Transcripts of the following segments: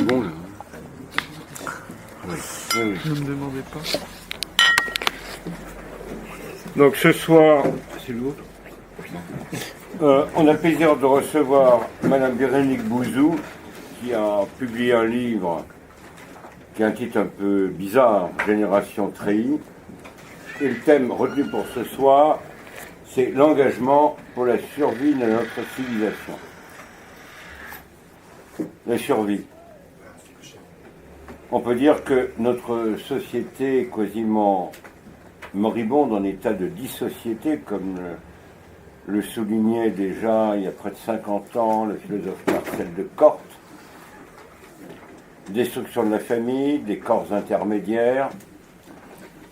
Bon, là. Oui. Oui. Ne me demandez pas. Donc ce soir, c'est lourd. On a le plaisir de recevoir Madame Véronique Bouzou, qui a publié un livre qui a un titre un peu bizarre, Génération Treillis. Et le thème retenu pour ce soir, c'est l'engagement pour la survie de notre civilisation. La survie. On peut dire que notre société est quasiment moribonde, en état de dissociété, comme le soulignait déjà il y a près de 50 ans le philosophe Marcel de Corte. Destruction de la famille, des corps intermédiaires,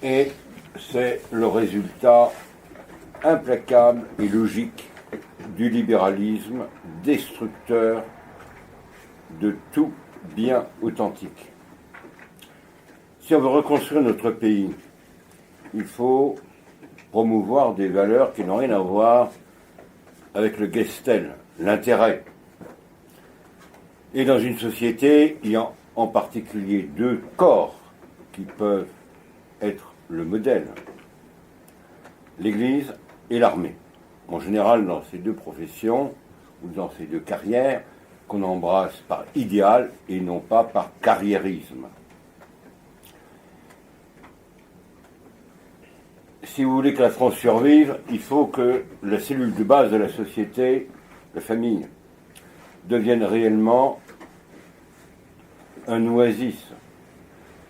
et c'est le résultat implacable et logique du libéralisme destructeur de tout bien authentique. Si on veut reconstruire notre pays, il faut promouvoir des valeurs qui n'ont rien à voir avec le gestel, l'intérêt. Et dans une société, il y a en particulier deux corps qui peuvent être le modèle, l'Église et l'armée. En général, dans ces deux professions, ou dans ces deux carrières, qu'on embrasse par idéal et non pas par carriérisme. Si vous voulez que la France survive, il faut que la cellule de base de la société, la famille, devienne réellement un oasis,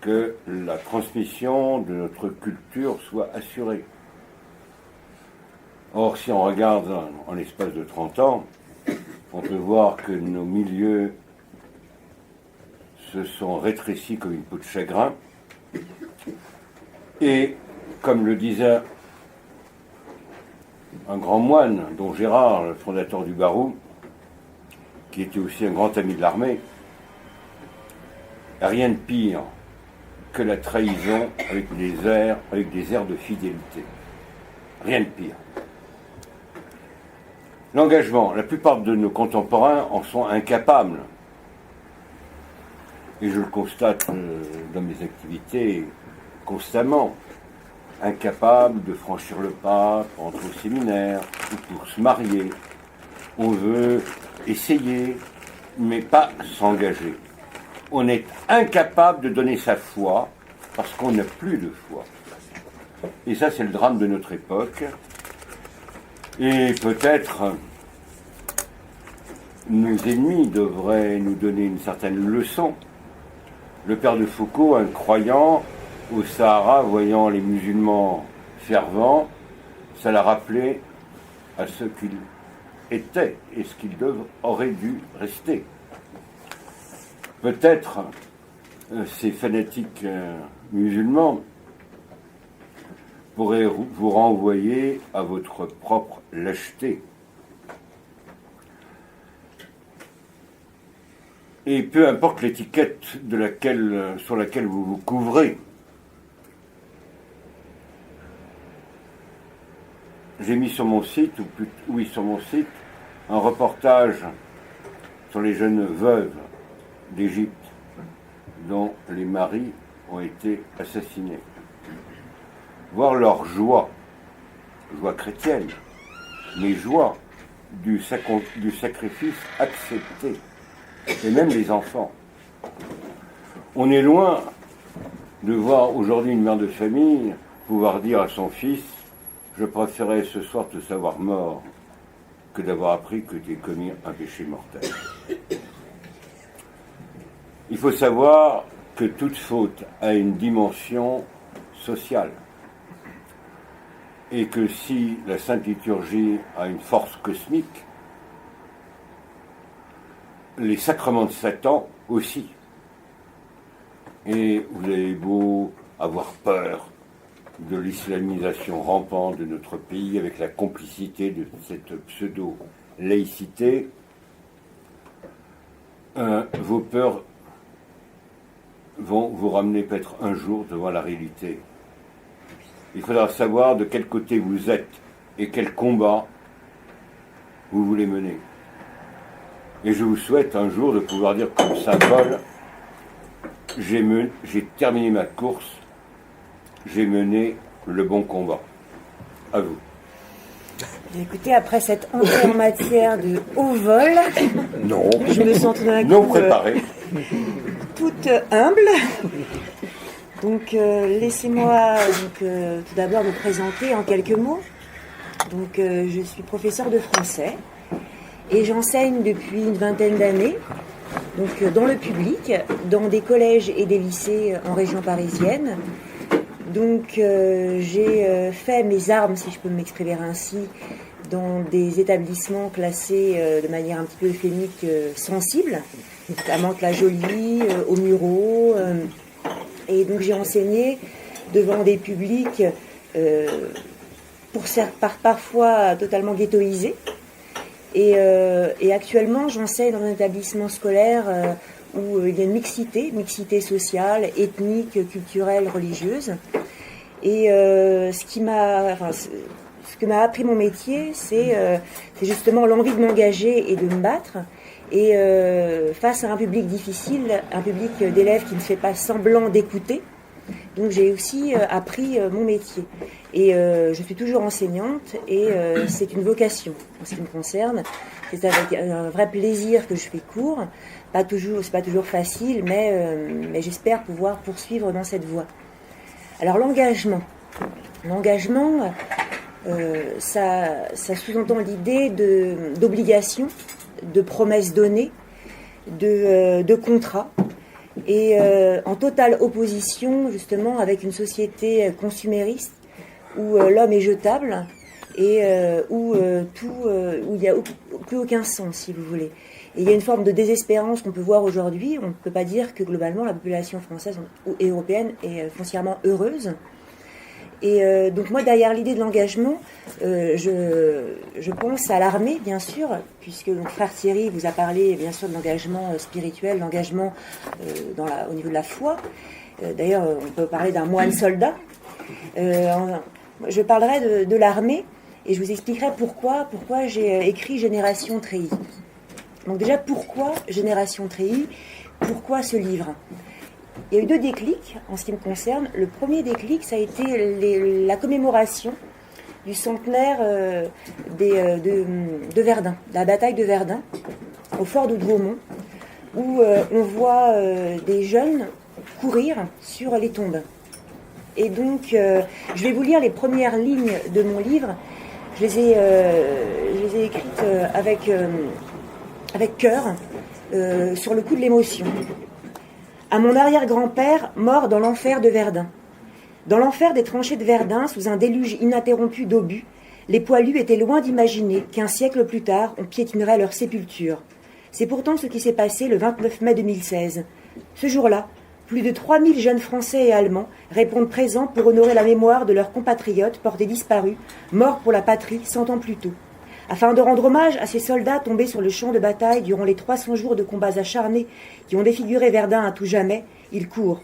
que la transmission de notre culture soit assurée. Or, si on regarde en l'espace de 30 ans, on peut voir que nos milieux se sont rétrécis comme une peau de chagrin. Et, comme le disait un grand moine, dont Gérard, le fondateur du Barou, qui était aussi un grand ami de l'armée, rien de pire que la trahison avec des airs de fidélité. Rien de pire. L'engagement, la plupart de nos contemporains en sont incapables. Et je le constate dans mes activités constamment. Incapables de franchir le pas pour entrer au séminaire ou pour se marier. On veut essayer, mais pas s'engager. On est incapable de donner sa foi parce qu'on n'a plus de foi. Et ça, c'est le drame de notre époque. Et peut-être nos ennemis devraient nous donner une certaine leçon. Le père de Foucault, un croyant au Sahara, voyant les musulmans fervents, ça l'a rappelé à ce qu'ils étaient et ce qu'ils auraient dû rester. Peut-être ces fanatiques musulmans pourraient vous renvoyer à votre propre lâcheté. Et peu importe l'étiquette sur laquelle vous vous couvrez. J'ai mis sur mon site, un reportage sur les jeunes veuves d'Égypte dont les maris ont été assassinés. Voir leur joie chrétienne, mais joie du sacrifice accepté, et même les enfants. On est loin de voir aujourd'hui une mère de famille pouvoir dire à son fils « Je préférais ce soir te savoir mort que d'avoir appris que tu as commis un péché mortel. » Il faut savoir que toute faute a une dimension sociale et que si la Sainte Liturgie a une force cosmique, les sacrements de Satan aussi. Et vous avez beau avoir peur de l'islamisation rampante de notre pays avec la complicité de cette pseudo-laïcité, vos peurs vont vous ramener peut-être un jour devant la réalité. Il faudra savoir de quel côté vous êtes et quel combat vous voulez mener. Et je vous souhaite un jour de pouvoir dire comme Saint Paul, j'ai terminé ma course, j'ai mené le bon combat. À vous. Écoutez, après cette entrée en matière de haut vol, non, je me sens tout d'un coup non préparé. Toute humble. Donc laissez-moi tout d'abord me présenter en quelques mots. Donc je suis professeure de français et j'enseigne depuis une vingtaine d'années donc dans le public, dans des collèges et des lycées en région parisienne. Donc j'ai fait mes armes, si je peux m'exprimer ainsi, dans des établissements classés de manière un petit peu euphémique sensible, notamment la Jolie, au Murau. Et donc j'ai enseigné devant des publics parfois totalement ghettoisés. Et actuellement j'enseigne dans un établissement scolaire où il y a une mixité sociale, ethnique, culturelle, religieuse. Et ce que m'a appris mon métier, c'est justement l'envie de m'engager et de me battre. Et face à un public difficile, un public d'élèves qui ne fait pas semblant d'écouter. Donc j'ai aussi appris mon métier. Et je suis toujours enseignante et c'est une vocation en ce qui me concerne. C'est avec un vrai plaisir que je fais cours. C'est pas toujours facile, mais j'espère pouvoir poursuivre dans cette voie. Alors l'engagement, ça sous-entend l'idée d'obligation, de promesses données, de contrats, et en totale opposition justement avec une société consumériste où l'homme est jetable et où il n'y a plus aucun sens, si vous voulez. Et il y a une forme de désespérance qu'on peut voir aujourd'hui. On ne peut pas dire que globalement la population française et européenne est foncièrement heureuse. Et donc moi, derrière l'idée de l'engagement, je pense à l'armée, bien sûr, puisque donc, frère Thierry vous a parlé bien sûr de l'engagement spirituel, l'engagement au niveau de la foi. D'ailleurs, on peut parler d'un moine soldat. Je parlerai de l'armée et je vous expliquerai pourquoi j'ai écrit Génération Treillis. Donc déjà, pourquoi Génération Treillis? Pourquoi ce livre? Il y a eu 2 déclics en ce qui me concerne. Le premier déclic, ça a été la commémoration du centenaire de Verdun, de la bataille de Verdun, au fort de Douaumont, où on voit des jeunes courir sur les tombes. Et donc, je vais vous lire les premières lignes de mon livre. Je les ai écrites avec cœur, sur le coup de l'émotion. À mon arrière-grand-père, mort dans l'enfer de Verdun. Dans l'enfer des tranchées de Verdun, sous un déluge ininterrompu d'obus, les poilus étaient loin d'imaginer qu'un siècle plus tard, on piétinerait leur sépulture. C'est pourtant ce qui s'est passé le 29 mai 2016. Ce jour-là, plus de 3000 jeunes Français et Allemands répondent présents pour honorer la mémoire de leurs compatriotes portés disparus, morts pour la patrie 100 ans plus tôt. Afin de rendre hommage à ces soldats tombés sur le champ de bataille durant les 300 jours de combats acharnés qui ont défiguré Verdun à tout jamais, ils courent.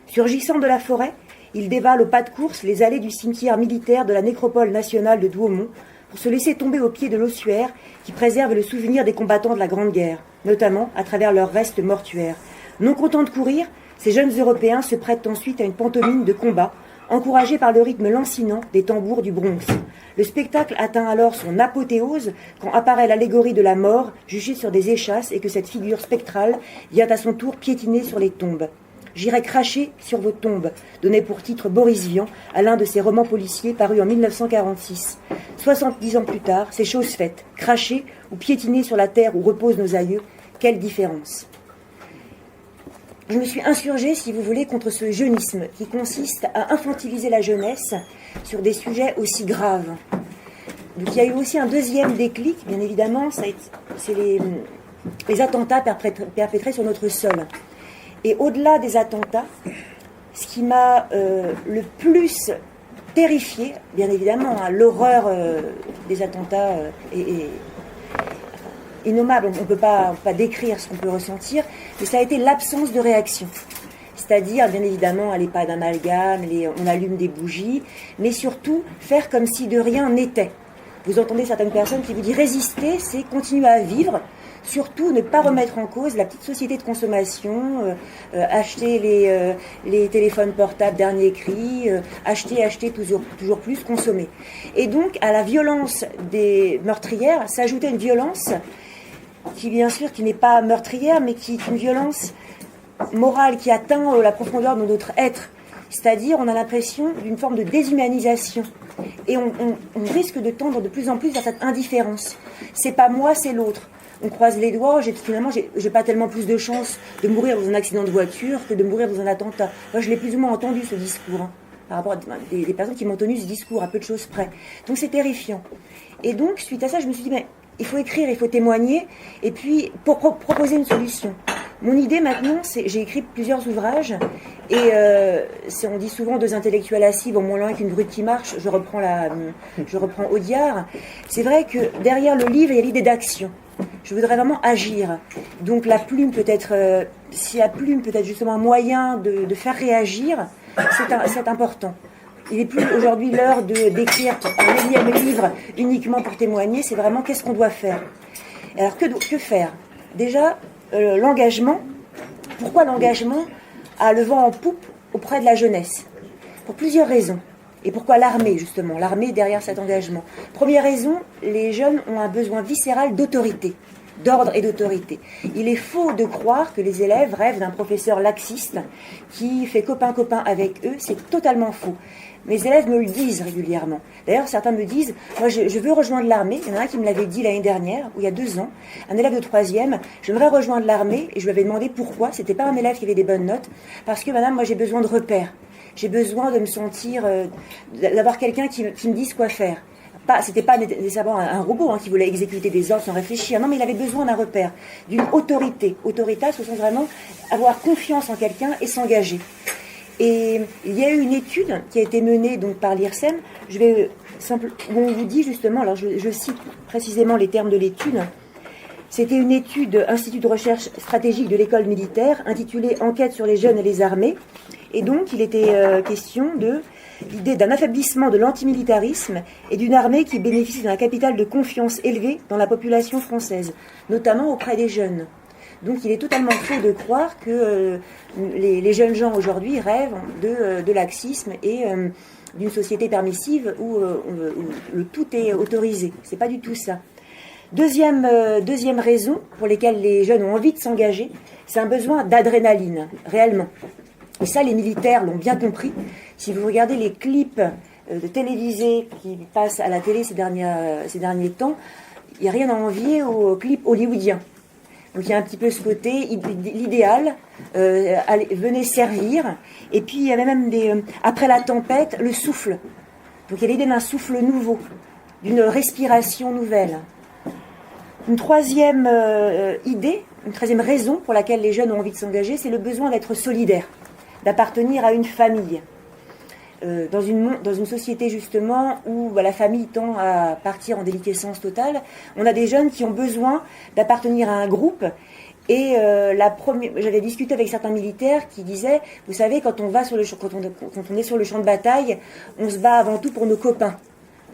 Surgissant de la forêt, ils dévalent au pas de course les allées du cimetière militaire de la nécropole nationale de Douaumont pour se laisser tomber au pied de l'ossuaire qui préserve le souvenir des combattants de la Grande Guerre, notamment à travers leurs restes mortuaires. Non contents de courir, ces jeunes Européens se prêtent ensuite à une pantomime de combat, encouragés par le rythme lancinant des tambours du Bronx. Le spectacle atteint alors son apothéose quand apparaît l'allégorie de la mort juchée sur des échasses et que cette figure spectrale vient à son tour piétiner sur les tombes. J'irai cracher sur vos tombes, donnait pour titre Boris Vian à l'un de ses romans policiers parus en 1946. 70 ans plus tard, c'est chose faite. Cracher ou piétiner sur la terre où reposent nos aïeux, quelle différence! Je me suis insurgée, si vous voulez, contre ce jeunisme qui consiste à infantiliser la jeunesse sur des sujets aussi graves. Donc il y a eu aussi un deuxième déclic, bien évidemment, c'est les attentats perpétrés sur notre sol. Et au-delà des attentats, ce qui m'a le plus terrifiée, bien évidemment, hein, l'horreur des attentats est innommable, on ne peut pas décrire ce qu'on peut ressentir, mais ça a été l'absence de réaction. C'est-à-dire, bien évidemment, les pas d'amalgame, on allume des bougies, mais surtout faire comme si de rien n'était. Vous entendez certaines personnes qui vous disent résister, c'est continuer à vivre, Surtout, ne pas remettre en cause la petite société de consommation, acheter les téléphones portables dernier cri, acheter toujours plus, consommer. Et donc, à la violence des meurtrières s'ajoutait une violence qui, bien sûr, qui n'est pas meurtrière, mais qui est une violence morale qui atteint la profondeur de notre être. C'est-à-dire, on a l'impression d'une forme de déshumanisation. Et on risque de tendre de plus en plus vers cette indifférence. C'est pas moi, c'est l'autre. On croise les doigts, finalement, j'ai pas tellement plus de chance de mourir dans un accident de voiture que de mourir dans un attentat. Moi, je l'ai plus ou moins entendu, ce discours, hein, par rapport à des personnes qui m'ont tenu ce discours, à peu de choses près. Donc, c'est terrifiant. Et donc, suite à ça, je me suis dit, mais il faut écrire, il faut témoigner, et puis, pour proposer une solution. Mon idée maintenant, j'ai écrit plusieurs ouvrages, et on dit souvent deux intellectuels assis, bon, moins loin qu'une brute qui marche, je reprends Audiard. C'est vrai que derrière le livre, il y a l'idée d'action. Je voudrais vraiment agir. Donc la plume peut être, si la plume peut être justement un moyen de faire réagir, c'est important. Il n'est plus aujourd'hui l'heure d'écrire un énième livre uniquement pour témoigner, c'est vraiment qu'est-ce qu'on doit faire. Alors que faire? Déjà, l'engagement. Pourquoi l'engagement a le vent en poupe auprès de la jeunesse? Pour plusieurs raisons. Et pourquoi l'armée, justement? L'armée derrière cet engagement. Première raison, les jeunes ont un besoin viscéral d'autorité, d'ordre et d'autorité. Il est faux de croire que les élèves rêvent d'un professeur laxiste qui fait copain-copain avec eux. C'est totalement faux. Mes élèves me le disent régulièrement. D'ailleurs, certains me disent, moi je veux rejoindre l'armée. Il y en a un qui me l'avait dit l'année dernière, ou il y a 2 ans, un élève de 3e, j'aimerais rejoindre l'armée, et je lui avais demandé pourquoi. C'était pas un élève qui avait des bonnes notes, parce que madame, moi j'ai besoin de repères. J'ai besoin de me sentir, d'avoir quelqu'un qui me dise quoi faire. C'était pas nécessairement un robot qui voulait exécuter des ordres sans réfléchir. Non, mais il avait besoin d'un repère, d'une autorité. Autorité, ce sont vraiment avoir confiance en quelqu'un et s'engager. Et il y a eu une étude qui a été menée donc par l'IRSEM. Où on vous dit justement, alors je cite précisément les termes de l'étude. C'était une étude Institut de recherche stratégique de l'école militaire intitulée Enquête sur les jeunes et les armées. Et donc, il était question de l'idée d'un affaiblissement de l'antimilitarisme et d'une armée qui bénéficie d'un capital de confiance élevé dans la population française, notamment auprès des jeunes. Donc, il est totalement faux de croire que les jeunes gens aujourd'hui rêvent de laxisme et d'une société permissive où le tout est autorisé. C'est pas du tout ça. Deuxième raison pour laquelle les jeunes ont envie de s'engager, c'est un besoin d'adrénaline, réellement. Et ça, les militaires l'ont bien compris. Si vous regardez les clips télévisés qui passent à la télé ces derniers temps, il n'y a rien à envier aux clips hollywoodiens. Donc il y a un petit peu ce côté, l'idéal, venez servir. Et puis il y avait même après la tempête, le souffle. Donc il y a l'idée d'un souffle nouveau, d'une respiration nouvelle. Une troisième idée, une troisième raison pour laquelle les jeunes ont envie de s'engager, c'est le besoin d'être solidaire, d'appartenir à une famille. Dans une société justement où la famille tend à partir en déliquescence totale, on a des jeunes qui ont besoin d'appartenir à un groupe. Et j'avais discuté avec certains militaires qui disaient, vous savez, quand on est sur le champ de bataille, on se bat avant tout pour nos copains.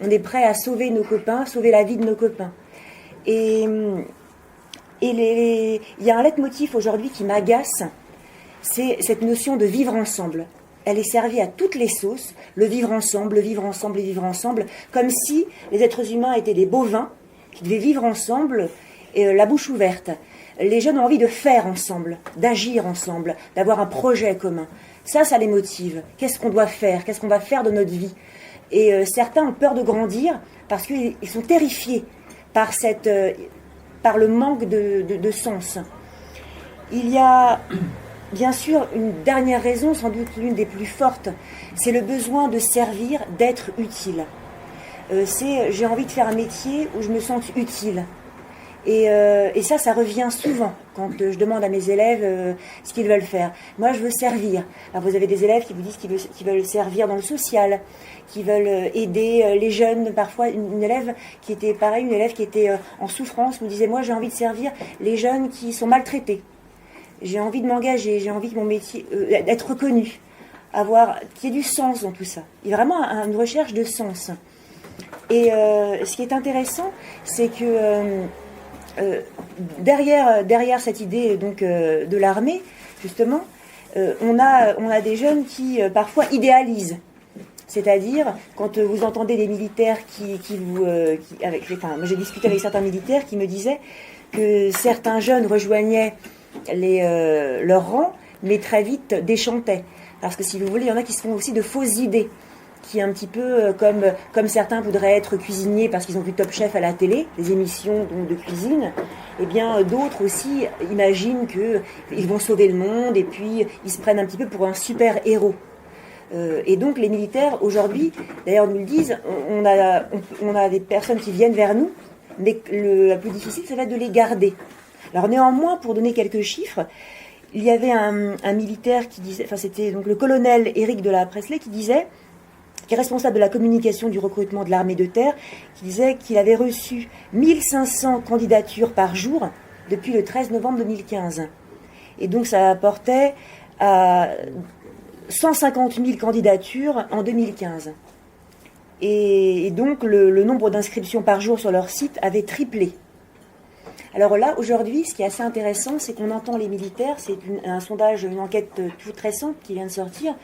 On est prêt à sauver nos copains, sauver la vie de nos copains. Et il y a un leitmotiv aujourd'hui qui m'agace, c'est cette notion de vivre ensemble. Elle est servie à toutes les sauces, le vivre ensemble, le vivre ensemble, le vivre ensemble, comme si les êtres humains étaient des bovins qui devaient vivre ensemble, la bouche ouverte. Les jeunes ont envie de faire ensemble, d'agir ensemble, d'avoir un projet commun. Ça les motive. Qu'est-ce qu'on doit faire? Qu'est-ce qu'on va faire de notre vie? Et certains ont peur de grandir parce qu'ils sont terrifiés par le manque de sens. Il y a bien sûr une dernière raison, sans doute l'une des plus fortes, c'est le besoin de servir, d'être utile. J'ai envie de faire un métier où je me sens utile. Et ça revient souvent quand je demande à mes élèves ce qu'ils veulent faire. Moi, je veux servir. Alors, vous avez des élèves qui vous disent qu'ils veulent servir dans le social, qui veulent aider les jeunes. Parfois, une élève qui était en souffrance me disait, moi, j'ai envie de servir les jeunes qui sont maltraités. J'ai envie de m'engager, j'ai envie que mon métier, d'être reconnu, qu'il y ait du sens dans tout ça. Il y a vraiment une recherche de sens. Et ce qui est intéressant, c'est que derrière cette idée donc de l'armée, justement, on a des jeunes qui parfois idéalisent. C'est-à-dire, quand vous entendez des militaires j'ai discuté avec certains militaires qui me disaient que certains jeunes rejoignaient leur rang, mais très vite déchantaient. Parce que si vous voulez, il y en a qui se font aussi de fausses idées, qui un petit peu comme certains voudraient être cuisiniers parce qu'ils ont vu Top Chef à la télé, des émissions donc, de cuisine, et bien d'autres aussi imaginent qu'ils vont sauver le monde et puis ils se prennent un petit peu pour un super héros. Et donc les militaires aujourd'hui, d'ailleurs nous le disent, on a des personnes qui viennent vers nous, mais la plus difficile ça va être de les garder. Alors néanmoins, pour donner quelques chiffres, il y avait un militaire qui disait, enfin c'était donc le colonel Éric de la Presley qui est responsable de la communication du recrutement de l'armée de terre, qui disait qu'il avait reçu 1500 candidatures par jour depuis le 13 novembre 2015. Et donc ça apportait à 150 000 candidatures en 2015. Et donc le nombre d'inscriptions par jour sur leur site avait triplé. Alors là, aujourd'hui, ce qui est assez intéressant, c'est qu'on entend les militaires, c'est un sondage, une enquête toute récente qui vient de sortir,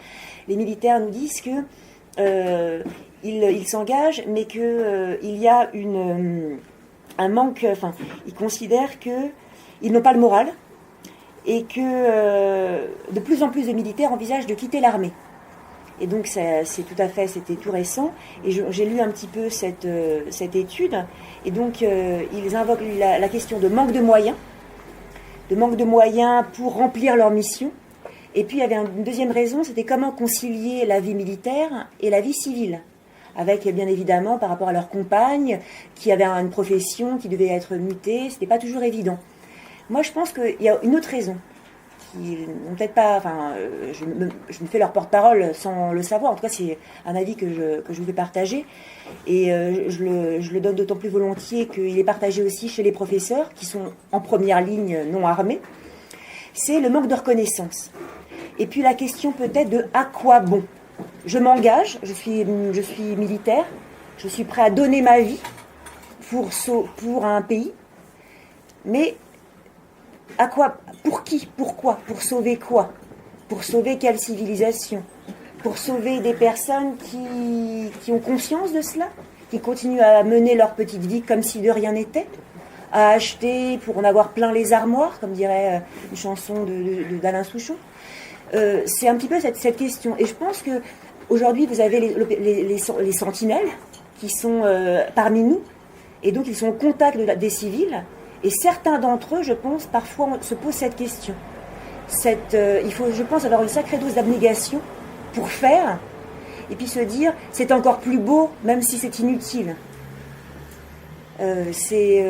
les militaires nous disent que ils s'engagent, mais qu'il y a un manque, enfin, ils considèrent qu'ils n'ont pas le moral, et que de plus en plus de militaires envisagent de quitter l'armée. Et donc c'était tout récent, et j'ai lu un petit peu cette étude, et donc ils invoquent la question de manque de moyens pour remplir leur mission. Et puis il y avait une deuxième raison, c'était comment concilier la vie militaire et la vie civile, avec bien évidemment par rapport à leur compagne, qui avait une profession qui devait être mutée, c'était pas toujours évident. Moi, je pense qu'il y a une autre raison, qui n'ont peut-être pas. Enfin, je me fais leur porte-parole sans le savoir. En tout cas, c'est un avis que je vais partager. Et je le donne d'autant plus volontiers qu'il est partagé aussi chez les professeurs, qui sont en première ligne non armés. C'est le manque de reconnaissance. Et puis la question peut-être de à quoi bon. Je m'engage, je suis militaire, je suis prêt à donner ma vie pour un pays, mais à quoi? Pour qui? Pourquoi? Pour sauver quoi? Pour sauver quelle civilisation? Pour sauver des personnes qui ont conscience de cela? Qui continuent à mener leur petite vie comme si de rien n'était? À acheter pour en avoir plein les armoires, comme dirait une chanson d'Alain Souchon? C'est un petit peu cette question. Et je pense qu'aujourd'hui, vous avez les sentinelles qui sont parmi nous, et donc ils sont au contact des civils. Et certains d'entre eux, je pense, parfois se posent cette question. Il faut, je pense, avoir une sacrée dose d'abnégation pour faire, et puis se dire, c'est encore plus beau, même si c'est inutile. C'est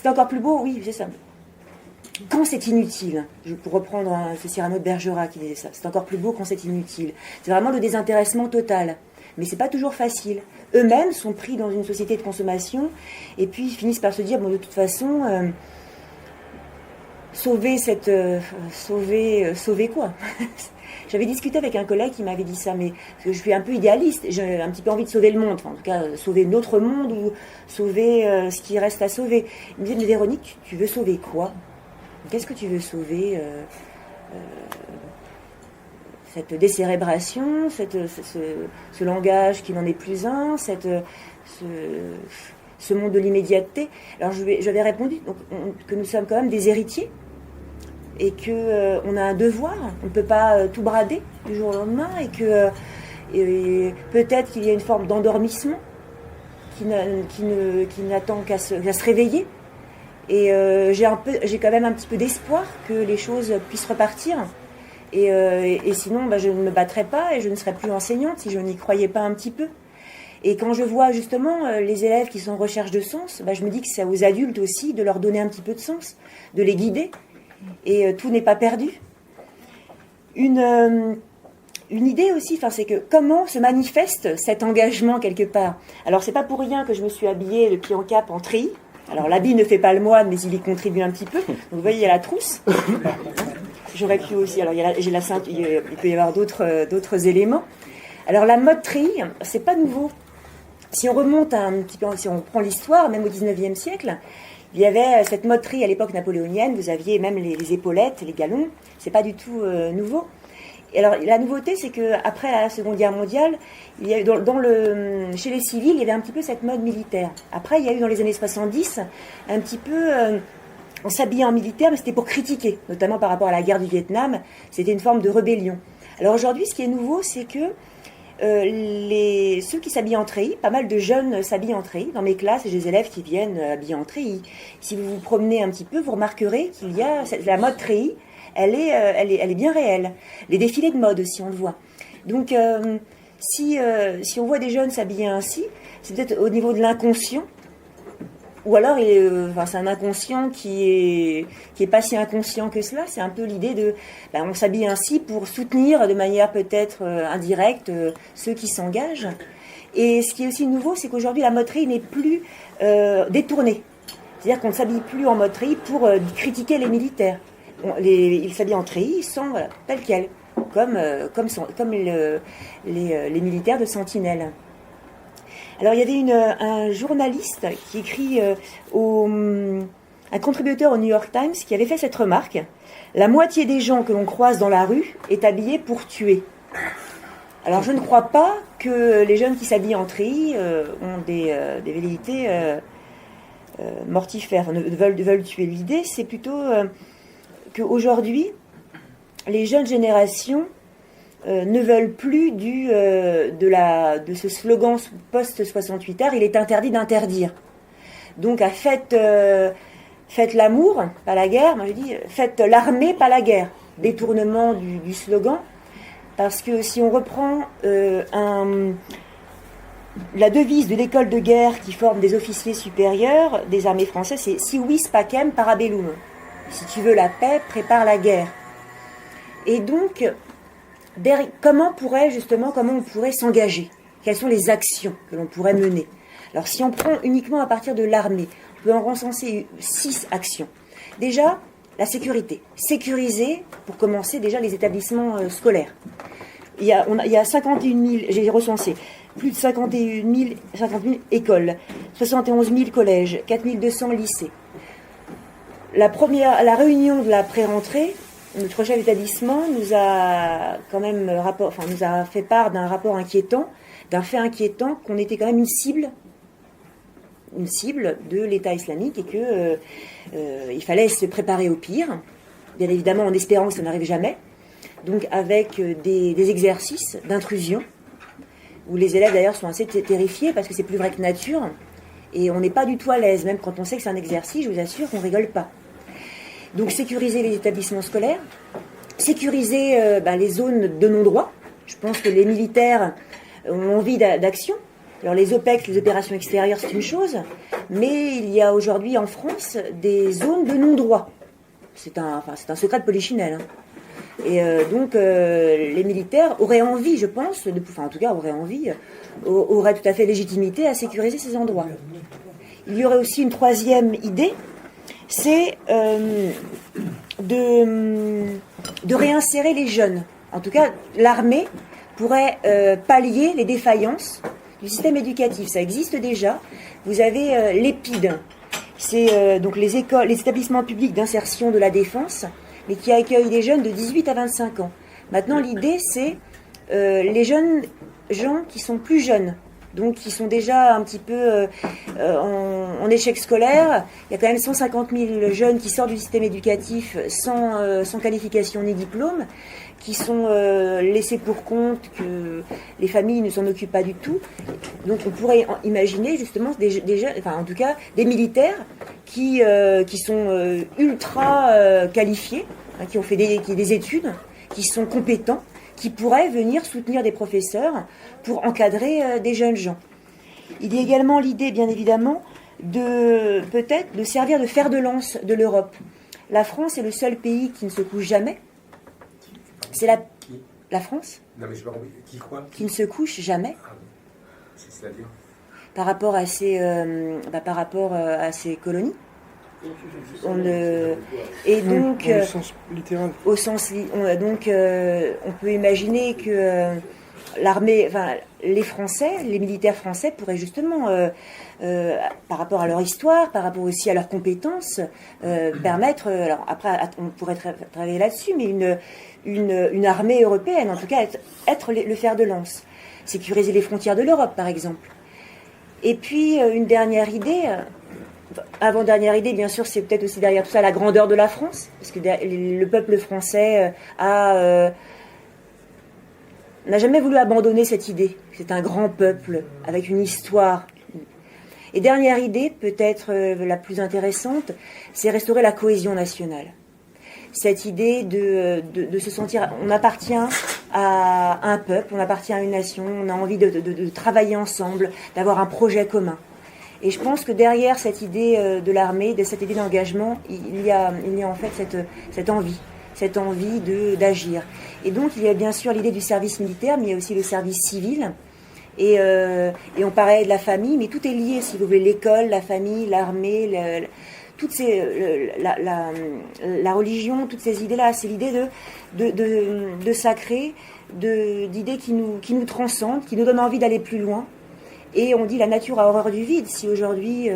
encore plus beau, oui, c'est ça. Quand c'est inutile, pour reprendre c'est Cyrano de Bergerac qui disait ça, c'est encore plus beau quand c'est inutile. C'est vraiment le désintéressement total. Mais c'est pas toujours facile. Eux-mêmes sont pris dans une société de consommation et puis ils finissent par se dire bon, de toute façon sauver quoi. J'avais discuté avec un collègue qui m'avait dit ça, mais parce que je suis un peu idéaliste, j'ai un petit peu envie de sauver le monde, enfin, en tout cas sauver notre monde ou sauver ce qui reste à sauver. Il me disait mais Véronique, tu veux sauver quoi? Qu'est-ce que tu veux sauver? Cette décérébration, ce langage qui n'en est plus un, ce monde de l'immédiateté. Alors j'avais répondu donc, que nous sommes quand même des héritiers et qu'on a un devoir, on ne peut pas tout brader du jour au lendemain et que peut-être qu'il y a une forme d'endormissement qui n'attend qu'à se réveiller. Et j'ai quand même un petit peu d'espoir que les choses puissent repartir. Et sinon, je ne me battrais pas et je ne serais plus enseignante si je n'y croyais pas un petit peu. Et quand je vois justement les élèves qui sont en recherche de sens, je me dis que c'est aux adultes aussi de leur donner un petit peu de sens, de les guider. Et tout n'est pas perdu. Une idée aussi, c'est que comment se manifeste cet engagement quelque part. Alors c'est pas pour rien que je me suis habillée le pied en cap en treillis. Alors l'habit ne fait pas le moine, mais il y contribue un petit peu. Donc vous voyez, il y a la trousse. J'aurais pu aussi. Alors j'ai la ceinture. Il peut y avoir d'autres éléments. Alors la mode treillis, c'est pas nouveau. Si on remonte un petit peu, si on prend l'histoire, même au XIXe siècle, Il y avait cette moterie à l'époque napoléonienne, vous aviez même les épaulettes, les galons, c'est pas du tout nouveau. Et alors la nouveauté, c'est qu'après la Seconde Guerre mondiale, il y a eu chez les civils, il y avait un petit peu cette mode militaire. Après, il y a eu dans les années 70, un petit peu, on s'habillait en militaire, mais c'était pour critiquer, notamment par rapport à la guerre du Vietnam, c'était une forme de rébellion. Alors aujourd'hui, ce qui est nouveau, c'est que ceux qui s'habillent en treillis, pas mal de jeunes s'habillent en treillis. Dans mes classes, j'ai des élèves qui viennent habillés en treillis. Si vous vous promenez un petit peu, vous remarquerez qu'il y a la mode treillis, elle est bien réelle. Les défilés de mode aussi, on le voit. Donc, si on voit des jeunes s'habiller ainsi, c'est peut-être au niveau de l'inconscient, ou alors c'est un inconscient qui est pas si inconscient que cela. C'est un peu l'idée de, on s'habille ainsi pour soutenir de manière peut-être indirecte ceux qui s'engagent. Et ce qui est aussi nouveau, c'est qu'aujourd'hui la moterie n'est plus détournée. C'est-à-dire qu'on ne s'habille plus en moterie pour critiquer les militaires. Ils s'habillent en treillis, ils sont tels quels, comme les militaires de Sentinelle. Alors il y avait un journaliste qui écrit un contributeur au New York Times qui avait fait cette remarque: la moitié des gens que l'on croise dans la rue est habillée pour tuer. Alors je ne crois pas que les jeunes qui s'habillent en treillis ont des velléités mortifères, veulent tuer. L'idée, c'est plutôt qu'aujourd'hui, les jeunes générations ne veulent plus de ce slogan post-68 heures, il est interdit d'interdire. Donc, faites l'amour, pas la guerre. Moi, je dis, faites l'armée, pas la guerre. Détournement du slogan. Parce que si on reprend la devise de l'école de guerre qui forme des officiers supérieurs des armées françaises, c'est si vis pacem parabellum. Si tu veux la paix, prépare la guerre. Et donc, comment on pourrait s'engager? Quelles sont les actions que l'on pourrait mener? Alors, si on prend uniquement à partir de l'armée, on peut en recenser 6 actions. Déjà, la sécurité. Sécuriser, pour commencer, déjà les établissements scolaires. Il y a 51 000, j'ai recensé, plus de 50 000 écoles, 71 000 collèges, 4 200 lycées. La réunion de la pré-rentrée, notre chef d'établissement nous a fait part d'un rapport inquiétant, d'un fait inquiétant, qu'on était quand même une cible de l'État islamique et que il fallait se préparer au pire, bien évidemment en espérant que ça n'arrive jamais. Donc avec des exercices d'intrusion où les élèves d'ailleurs sont assez terrifiés parce que c'est plus vrai que nature et on n'est pas du tout à l'aise, même quand on sait que c'est un exercice, je vous assure qu'on rigole pas. Donc sécuriser les établissements scolaires, sécuriser les zones de non-droit. Je pense que les militaires ont envie d'action. Alors les OPEX, les opérations extérieures, c'est une chose, mais il y a aujourd'hui en France des zones de non-droit. C'est un secret de polichinelle. Et donc les militaires auraient envie, je pense, auraient tout à fait légitimité à sécuriser ces endroits. Il y aurait aussi une troisième idée, c'est de réinsérer les jeunes. En tout cas, l'armée pourrait pallier les défaillances du système éducatif. Ça existe déjà. Vous avez l'EPID, c'est donc les établissements publics d'insertion de la défense, mais qui accueillent des jeunes de 18 à 25 ans. Maintenant, l'idée, c'est les jeunes gens qui sont plus jeunes, donc qui sont déjà un petit peu en échec scolaire. Il y a quand même 150 000 jeunes qui sortent du système éducatif sans qualification ni diplôme, qui sont laissés pour compte, que les familles ne s'en occupent pas du tout. Donc on pourrait imaginer justement des jeunes, enfin en tout cas des militaires qui sont ultra qualifiés, hein, qui ont fait des études, qui sont compétents, qui pourraient venir soutenir des professeurs pour encadrer des jeunes gens. Il y a également l'idée, bien évidemment, peut-être de servir de fer de lance de l'Europe. La France est le seul pays qui ne se couche jamais. C'est la France. Non, mais je me qui quoi qui ne se couche jamais. Ah, c'est-à-dire par rapport à ses colonies. Et donc, au sens littéral. on peut imaginer que l'armée, enfin, les Français, les militaires français pourraient justement, par rapport à leur histoire, par rapport aussi à leurs compétences, permettre, alors après on pourrait travailler là-dessus, mais une armée européenne, en tout cas être le fer de lance, sécuriser les frontières de l'Europe par exemple. Et puis une dernière idée, avant-dernière idée bien sûr, c'est peut-être aussi derrière tout ça la grandeur de la France, parce que le peuple français n'a jamais voulu abandonner cette idée. C'est un grand peuple avec une histoire. Et dernière idée, peut-être la plus intéressante, c'est restaurer la cohésion nationale. Cette idée de se sentir, on appartient à un peuple, on appartient à une nation, on a envie de travailler ensemble, d'avoir un projet commun. Et je pense que derrière cette idée de l'armée, de cette idée d'engagement, il y a en fait cette envie d'agir. Et donc il y a bien sûr l'idée du service militaire, mais il y a aussi le service civil. Et on parlait de la famille, mais tout est lié, si vous voulez, l'école, la famille, l'armée, la religion, toutes ces idées-là. C'est l'idée de sacré, d'idées qui nous transcendent, qui nous donnent envie d'aller plus loin. Et on dit la nature a horreur du vide. Si aujourd'hui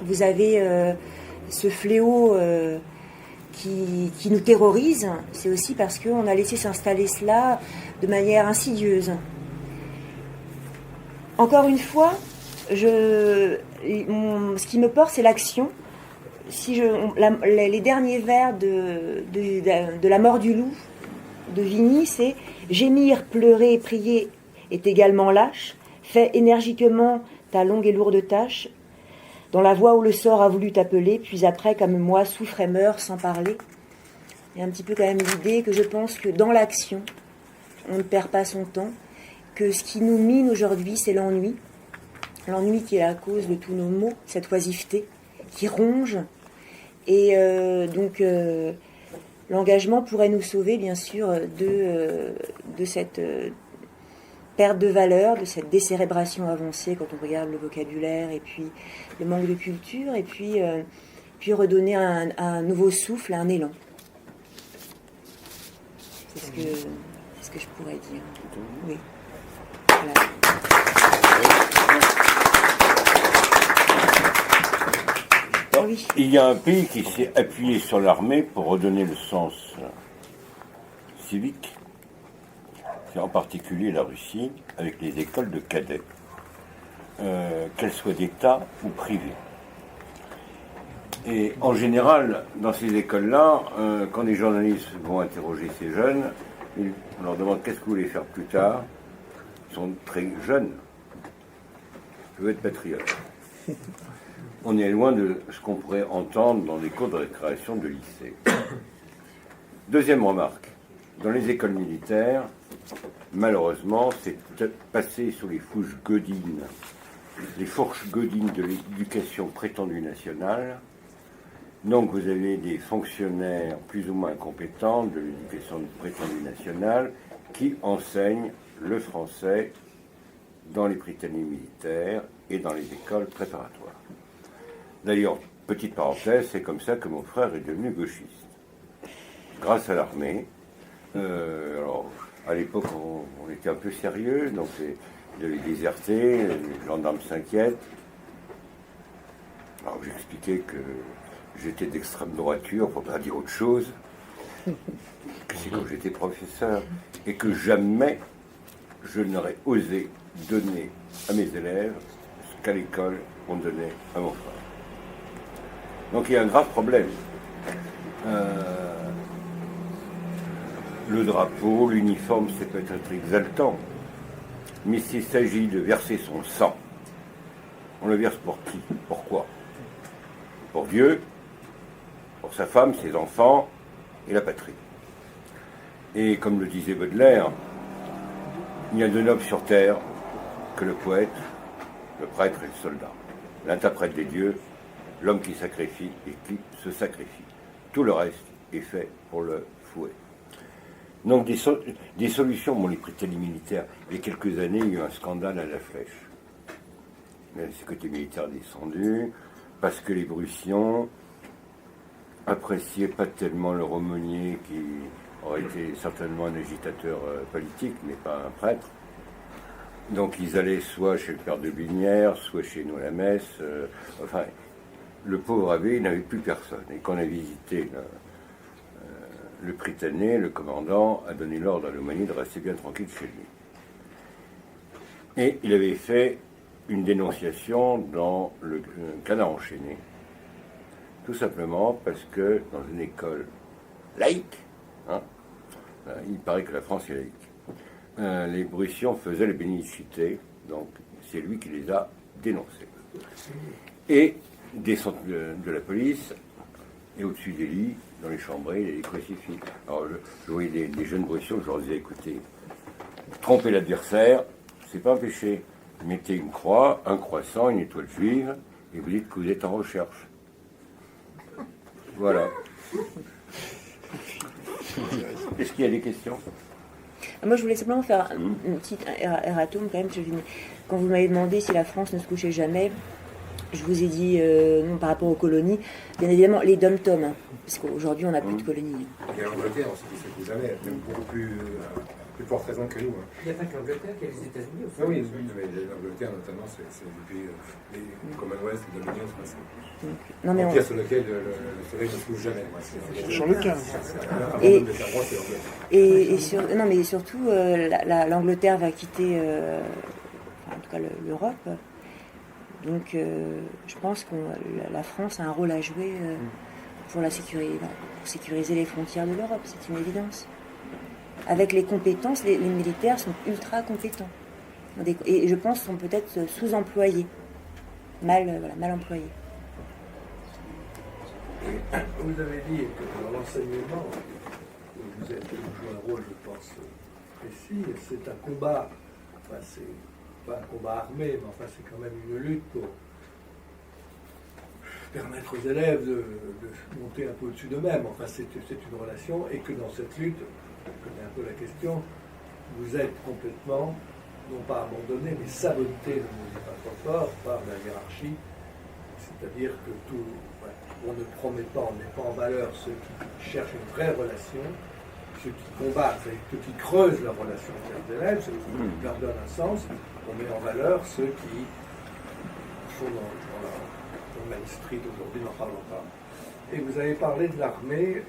vous avez ce fléau qui nous terrorise, c'est aussi parce qu'on a laissé s'installer cela de manière insidieuse. Encore une fois, ce qui me porte, c'est l'action. Les derniers vers de La mort du loup de Vigny, c'est « Gémir, pleurer, prier est également lâche. Fais énergiquement ta longue et lourde tâche, dans la voie où le sort a voulu t'appeler, puis après, comme moi, souffre et meurt sans parler. » Il y a un petit peu quand même l'idée que je pense que dans l'action, on ne perd pas son temps, que ce qui nous mine aujourd'hui, c'est l'ennui. L'ennui qui est la cause de tous nos maux, cette oisiveté qui ronge. Et donc, l'engagement pourrait nous sauver, bien sûr, de cette perte de valeur, de cette décérébration avancée quand on regarde le vocabulaire et puis le manque de culture, et puis redonner un nouveau souffle, un élan. C'est ce que je pourrais dire. Oui. Voilà. Oui. Il y a un pays qui s'est appuyé sur l'armée pour redonner le sens civique. C'est en particulier la Russie, avec les écoles de cadets, qu'elles soient d'État ou privées. Et en général, dans ces écoles-là, quand les journalistes vont interroger ces jeunes, on leur demande qu'est-ce que vous voulez faire plus tard. Ils sont très jeunes. Je veux être patriote. On est loin de ce qu'on pourrait entendre dans les cours de récréation de lycée. Deuxième remarque. Dans les écoles militaires, malheureusement, c'est passé sous les fourches godines de l'éducation prétendue nationale. Donc vous avez des fonctionnaires plus ou moins compétents de l'éducation prétendue nationale qui enseignent le français dans les Britanniques militaires et dans les écoles préparatoires. D'ailleurs, petite parenthèse, c'est comme ça que mon frère est devenu gauchiste. Grâce à l'armée. Alors, à l'époque, on était un peu sérieux, donc il avait déserté, les gendarmes s'inquiètent. Alors j'expliquais que j'étais d'extrême droiture, pour pas dire autre chose, que c'est quand j'étais professeur, et que jamais je n'aurais osé donner à mes élèves ce qu'à l'école on donnait à mon frère. Donc il y a un grave problème. Le drapeau, l'uniforme, c'est peut-être exaltant, mais s'il s'agit de verser son sang, on le verse pour qui? Pourquoi? Pour Dieu, pour sa femme, ses enfants et la patrie. Et comme le disait Baudelaire, il n'y a de noble sur terre que le poète, le prêtre et le soldat, l'interprète des dieux, l'homme qui sacrifie et qui se sacrifie. Tout le reste est fait pour le fouet. Donc des solutions, bon, les Britanniques militaires, il y a quelques années, il y a eu un scandale à la Flèche. Le côté militaire descendu, parce que les Prussiens appréciaient pas tellement leur aumônier qui aurait été certainement un agitateur politique, mais pas un prêtre. Donc ils allaient soit chez le père de Binière, soit chez nous à la messe. Enfin, le pauvre abbé, il n'avait plus personne. Et quand on a visité le Prytanée, le commandant a donné l'ordre à l'aumônier de rester bien tranquille chez lui. Et il avait fait une dénonciation dans le Canard enchaîné, tout simplement parce que dans une école laïque, hein, il paraît que la France est laïque, les Brucions faisaient les bénicités, donc c'est lui qui les a dénoncés. Et des centres de la police, et au-dessus des lits, dans les chambrées, il y a des crucifix. Alors je voyais des jeunes Brucions, je leur disais, écoutez, tromper l'adversaire, c'est pas un péché. Mettez une croix, un croissant, une étoile juive, et vous dites que vous êtes en recherche. Voilà. Est-ce qu'il y a des questions? Moi, je voulais simplement faire une petite erratum quand même. Quand vous m'avez demandé si la France ne se couchait jamais, je vous ai dit non par rapport aux colonies. Bien évidemment, les dom-toms, hein, parce qu'aujourd'hui, on n'a plus de colonies. Il y a l'Angleterre aussi qui ne se couche jamais, même beaucoup plus forte raison que nous. Hein. Il n'y a pas que l'Angleterre, il y a les États-Unis aussi. Ah oui, mais l'Angleterre notamment, c'est depuis les Commonwealth, les Dominions, c'est un empire sur lequel le soleil ne se couche jamais. Sur le 15. Non, mais surtout, l'Angleterre va quitter, en tout cas l'Europe. Donc, je pense que la France a un rôle à jouer pour sécuriser les frontières de l'Europe, c'est une évidence. Avec les compétences, les militaires sont ultra compétents. Et je pense sont peut-être sous-employés, mal employés. Vous avez dit que dans l'enseignement, vous avez joué un rôle, je pense, précis. C'est un combat, enfin, c'est pas un combat armé, mais enfin, c'est quand même une lutte pour permettre aux élèves de monter un peu au-dessus d'eux-mêmes. Enfin, c'est une relation, et que dans cette lutte, je connais un peu la question, vous êtes complètement, non pas abandonné, mais saboté, ne me dis pas trop fort, par la hiérarchie. C'est-à-dire que on ne promet pas, on met pas en valeur ceux qui cherchent une vraie relation, ceux qui combattent, ceux qui creusent leur relation avec les élèves, ceux qui leur donnent un sens. On met en valeur ceux qui sont dans Main Street aujourd'hui, n'en parlons pas. Et vous avez parlé de l'armée,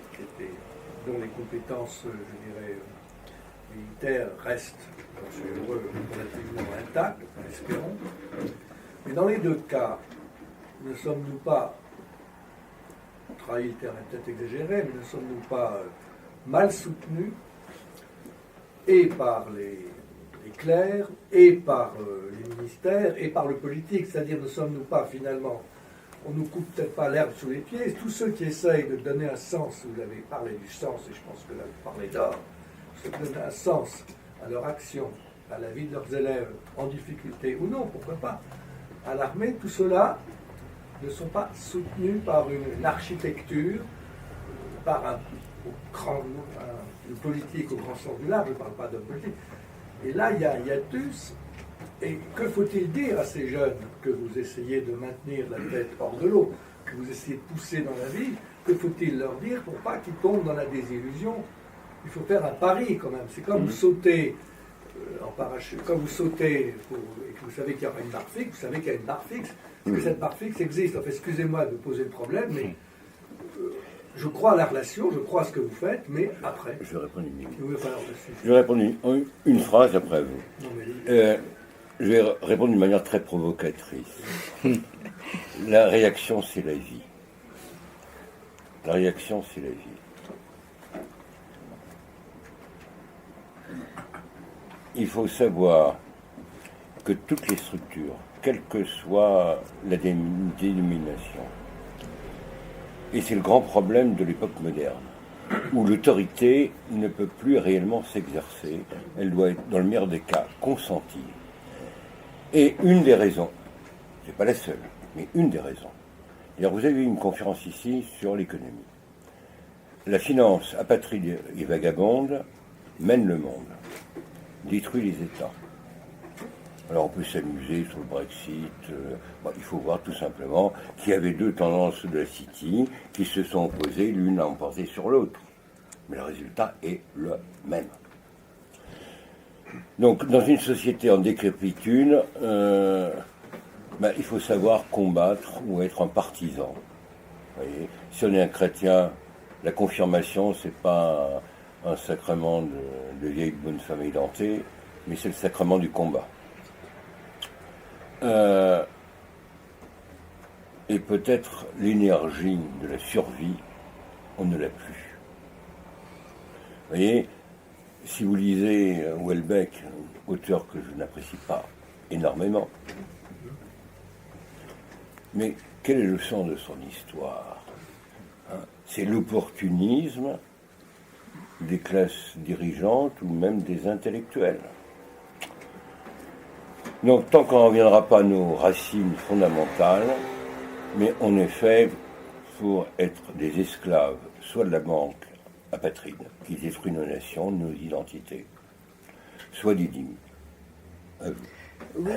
dont les compétences, je dirais, militaires restent, j'en suis heureux, relativement intactes, espérons. Mais dans les deux cas, ne sommes-nous pas, trahir le terme est peut-être exagéré, mais ne sommes-nous pas mal soutenus et par les clercs, et par les ministères, et par le politique, c'est-à-dire ne sommes-nous pas finalement, on ne nous coupe peut-être pas l'herbe sous les pieds, tous ceux qui essayent de donner un sens, vous avez parlé du sens, et je pense que là vous parlez d'or, ceux qui donnent un sens à leur action, à la vie de leurs élèves, en difficulté ou non, pourquoi pas, à l'armée, tout cela ne sont pas soutenus par une architecture, par une politique au grand sens du large, je ne parle pas d'homme politique. Et là, il y a hiatus. Et que faut-il dire à ces jeunes que vous essayez de maintenir la tête hors de l'eau, que vous essayez de pousser dans la vie? Que faut-il leur dire pour pas qu'ils tombent dans la désillusion? Il faut faire un pari quand même. C'est comme sauter en parachute. Quand vous sautez et que vous savez qu'il y aura une barre fixe, vous savez qu'il y a une barre fixe, parce que cette barre fixe existe. Enfin, excusez-moi de poser le problème, mais je crois à la relation, je crois à ce que vous faites, mais après... Je vais répondre Je vais répondre une phrase après vous. Non, mais... Je vais répondre d'une manière très provocatrice. La réaction, c'est la vie. La réaction, c'est la vie. Il faut savoir que toutes les structures, quelle que soit la dénomination, et c'est le grand problème de l'époque moderne, où l'autorité ne peut plus réellement s'exercer, elle doit être, dans le meilleur des cas, consentie. Et une des raisons, c'est pas la seule, mais une des raisons. Alors vous avez eu une conférence ici sur l'économie. La finance apatride et vagabonde mène le monde, détruit les États. Alors on peut s'amuser sur le Brexit, il faut voir tout simplement qu'il y avait deux tendances de la City qui se sont opposées, l'une a emporté sur l'autre. mais le résultat est le même. Donc, dans une société en décrépitude, il faut savoir combattre ou être un partisan. Vous voyez, si on est un chrétien, la confirmation, c'est pas un sacrement de vieille bonne famille dentée, mais c'est le sacrement du combat. Et peut-être l'énergie de la survie, on ne l'a plus. Vous voyez, si vous lisez Houellebecq, auteur que je n'apprécie pas énormément, mais quelle est le sens de son histoire, hein? C'est l'opportunisme des classes dirigeantes ou même des intellectuels. Donc tant qu'on ne reviendra pas à nos racines fondamentales, mais on est fait pour être des esclaves, soit de la banque apatride, qui détruit nos nations, nos identités, soit des dîmes. Oui,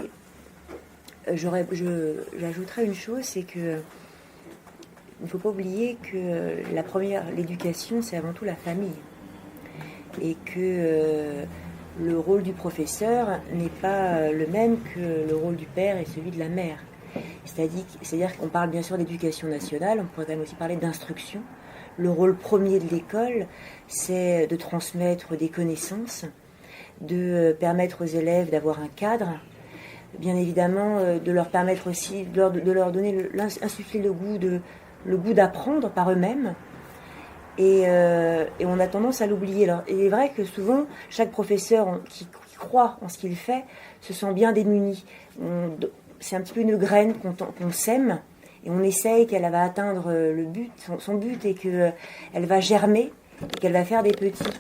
j'ajouterais une chose, c'est que il ne faut pas oublier que l'éducation, c'est avant tout la famille. Et que le rôle du professeur n'est pas le même que le rôle du père et celui de la mère. C'est-à-dire qu'on parle bien sûr d'éducation nationale, on pourrait quand même aussi parler d'instruction. Le rôle premier de l'école, c'est de transmettre des connaissances, de permettre aux élèves d'avoir un cadre, bien évidemment de leur permettre aussi, de leur donner, insuffler le goût d'apprendre par eux-mêmes. Et on a tendance à l'oublier. Alors, il est vrai que souvent, chaque professeur qui croit en ce qu'il fait se sent bien démuni. C'est un petit peu une graine qu'on sème, et on essaye qu'elle va atteindre le but, son but, et qu'elle va germer, et qu'elle va faire des petits.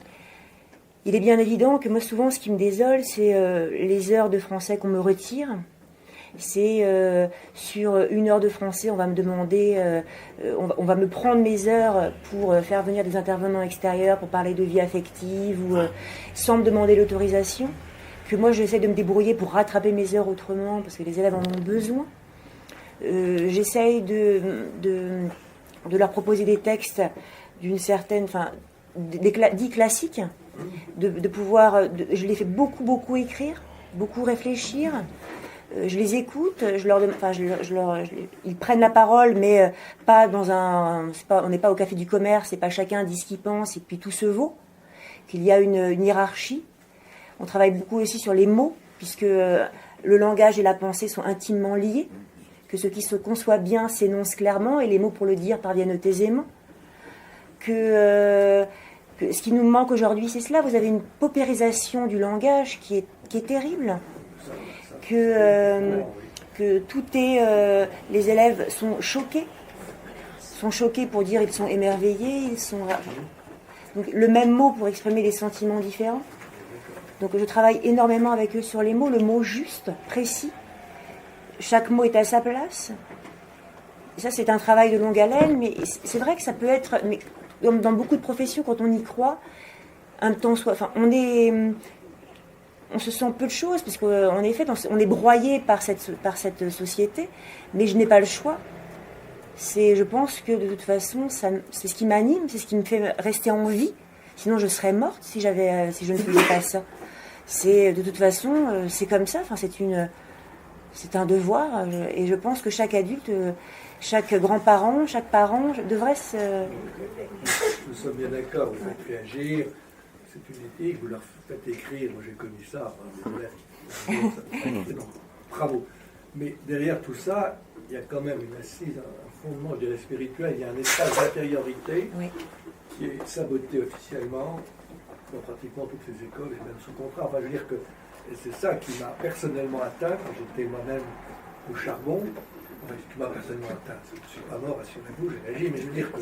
Il est bien évident que moi, souvent, ce qui me désole, c'est les heures de français qu'on me retire. C'est sur 1 heure de français, on va me demander, on va me prendre mes heures pour faire venir des intervenants extérieurs pour parler de vie affective, ou sans me demander l'autorisation, que moi j'essaie de me débrouiller pour rattraper mes heures autrement, parce que les élèves en ont besoin. J'essaye de leur proposer des textes d'une certaine, dits classiques, de pouvoir, je les fais beaucoup écrire, beaucoup réfléchir. Je les écoute, ils prennent la parole, mais pas on n'est pas au café du commerce, c'est pas chacun dit ce qu'il pense et puis tout se vaut, qu'il y a une hiérarchie. On travaille beaucoup aussi sur les mots, puisque le langage et la pensée sont intimement liés, que ce qui se conçoit bien s'énonce clairement et les mots pour le dire parviennent aisément. Que ce qui nous manque aujourd'hui, c'est cela. Vous avez une paupérisation du langage qui est terrible. Que tout est... les élèves sont choqués pour dire ils sont émerveillés, donc, le même mot pour exprimer des sentiments différents. Donc je travaille énormément avec eux sur les mots, le mot juste, précis. Chaque mot est à sa place. Ça, c'est un travail de longue haleine, mais c'est vrai que ça peut être... Mais dans beaucoup de professions, quand on y croit, un temps soit... On se sent peu de choses, puisqu'en effet, on est broyé par cette société, mais je n'ai pas le choix. Je pense que de toute façon, c'est ce qui m'anime, c'est ce qui me fait rester en vie. Sinon, je serais morte si je ne faisais pas ça. De toute façon, c'est comme ça. C'est un devoir, et je pense que chaque adulte, chaque grand-parent, chaque parent devrait se... Nous sommes bien d'accord, vous faites réagir. C'est une éthique, vous leur faites écrire, moi j'ai connu ça, bravo. Mais derrière tout ça, il y a quand même une assise, un fondement, je dirais, spirituel, il y a un espace d'intériorité qui est saboté officiellement dans pratiquement toutes les écoles et même sous contrat. Enfin, je veux dire que c'est ça qui m'a personnellement atteint quand j'étais moi-même au charbon. Enfin, qui m'a personnellement atteint. Je ne suis pas mort, rassurez-vous, j'ai réagi, mais je veux dire que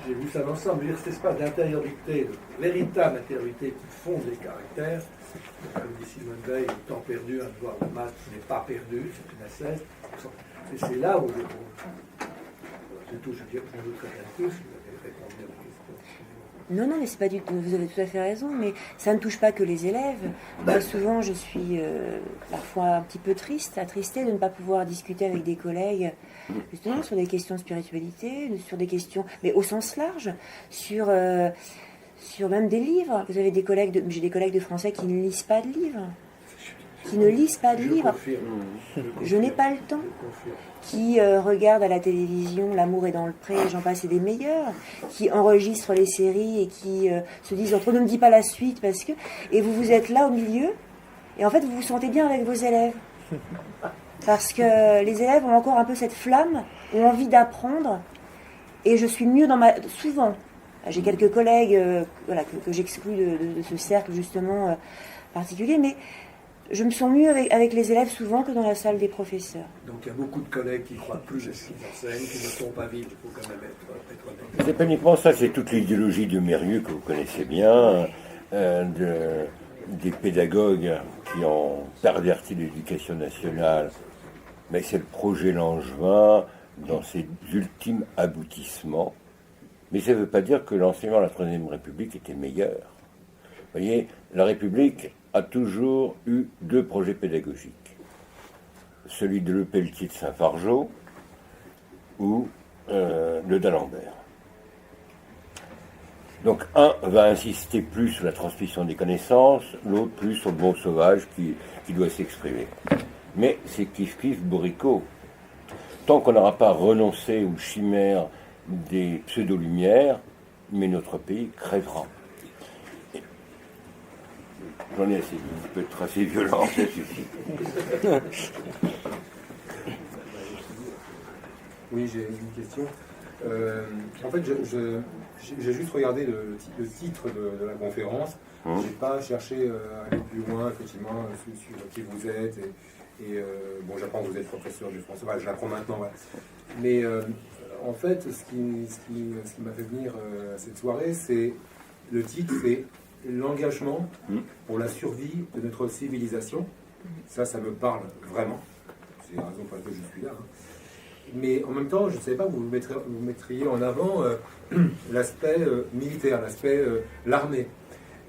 j'ai vu ça l'ensemble. Je veux dire, cet espace d'intériorité, de véritable intériorité qui fonde les caractères, comme dit Simone Veil, le temps perdu, un devoir de maths n'est pas perdu, c'est une assesse. Et c'est là où c'est tout, je veux dire, je vous très bien tous, vous avez répondu à la question. Non, mais c'est pas du tout. Vous avez tout à fait raison, mais ça ne touche pas que les élèves. Moi, souvent, je suis parfois un petit peu attristée de ne pas pouvoir discuter avec des collègues, justement, sur des questions de spiritualité, sur des questions, mais au sens large, sur sur même des livres. Vous avez j'ai des collègues de français qui ne lisent pas de livres. Je n'ai pas le temps. Qui regardent à la télévision L'amour est dans le pré, j'en passe et des meilleurs, qui enregistrent les séries et qui se disent entre ne me dis pas la suite parce que... Et vous êtes là au milieu et en fait vous vous sentez bien avec vos élèves. Parce que les élèves ont encore un peu cette flamme, ont envie d'apprendre et je suis mieux souvent. J'ai quelques collègues que j'exclus de ce cercle justement particulier, mais je me sens mieux avec les élèves souvent que dans la salle des professeurs. Donc il y a beaucoup de collègues qui croient plus à ce qu'ils enseignent, qui ne sont pas vivre, il faut quand même être honnête. C'est pas uniquement ça, c'est toute l'idéologie de Mérieux que vous connaissez bien, des pédagogues qui ont perverti l'éducation nationale, mais c'est le projet Langevin dans ses ultimes aboutissements. Mais ça ne veut pas dire que l'enseignement de la Troisième République était meilleur. Vous voyez, la République a toujours eu deux projets pédagogiques. Celui de Le Pelletier de Saint-Fargeau ou le d'Alembert. Donc un va insister plus sur la transmission des connaissances, l'autre plus sur le bon sauvage qui doit s'exprimer. Mais c'est kiff-kiff bourricot. Tant qu'on n'aura pas renoncé aux chimères des pseudo-lumières, mais notre pays crèvera. J'en ai assez, je peux être assez violent, ça suffit. Oui, j'ai une question. En fait, j'ai juste regardé le titre de la conférence. Je n'ai pas cherché à aller plus loin, effectivement, sur qui vous êtes. Bon, j'apprends que vous êtes professeur du français. Voilà, je l'apprends maintenant. Voilà. Mais en fait, ce qui m'a fait venir à cette soirée, c'est le titre, c'est l'engagement pour la survie de notre civilisation. Ça me parle vraiment. C'est la raison pour laquelle je suis là. Mais en même temps, je ne savais pas que vous mettriez en avant l'aspect militaire, l'aspect l'armée.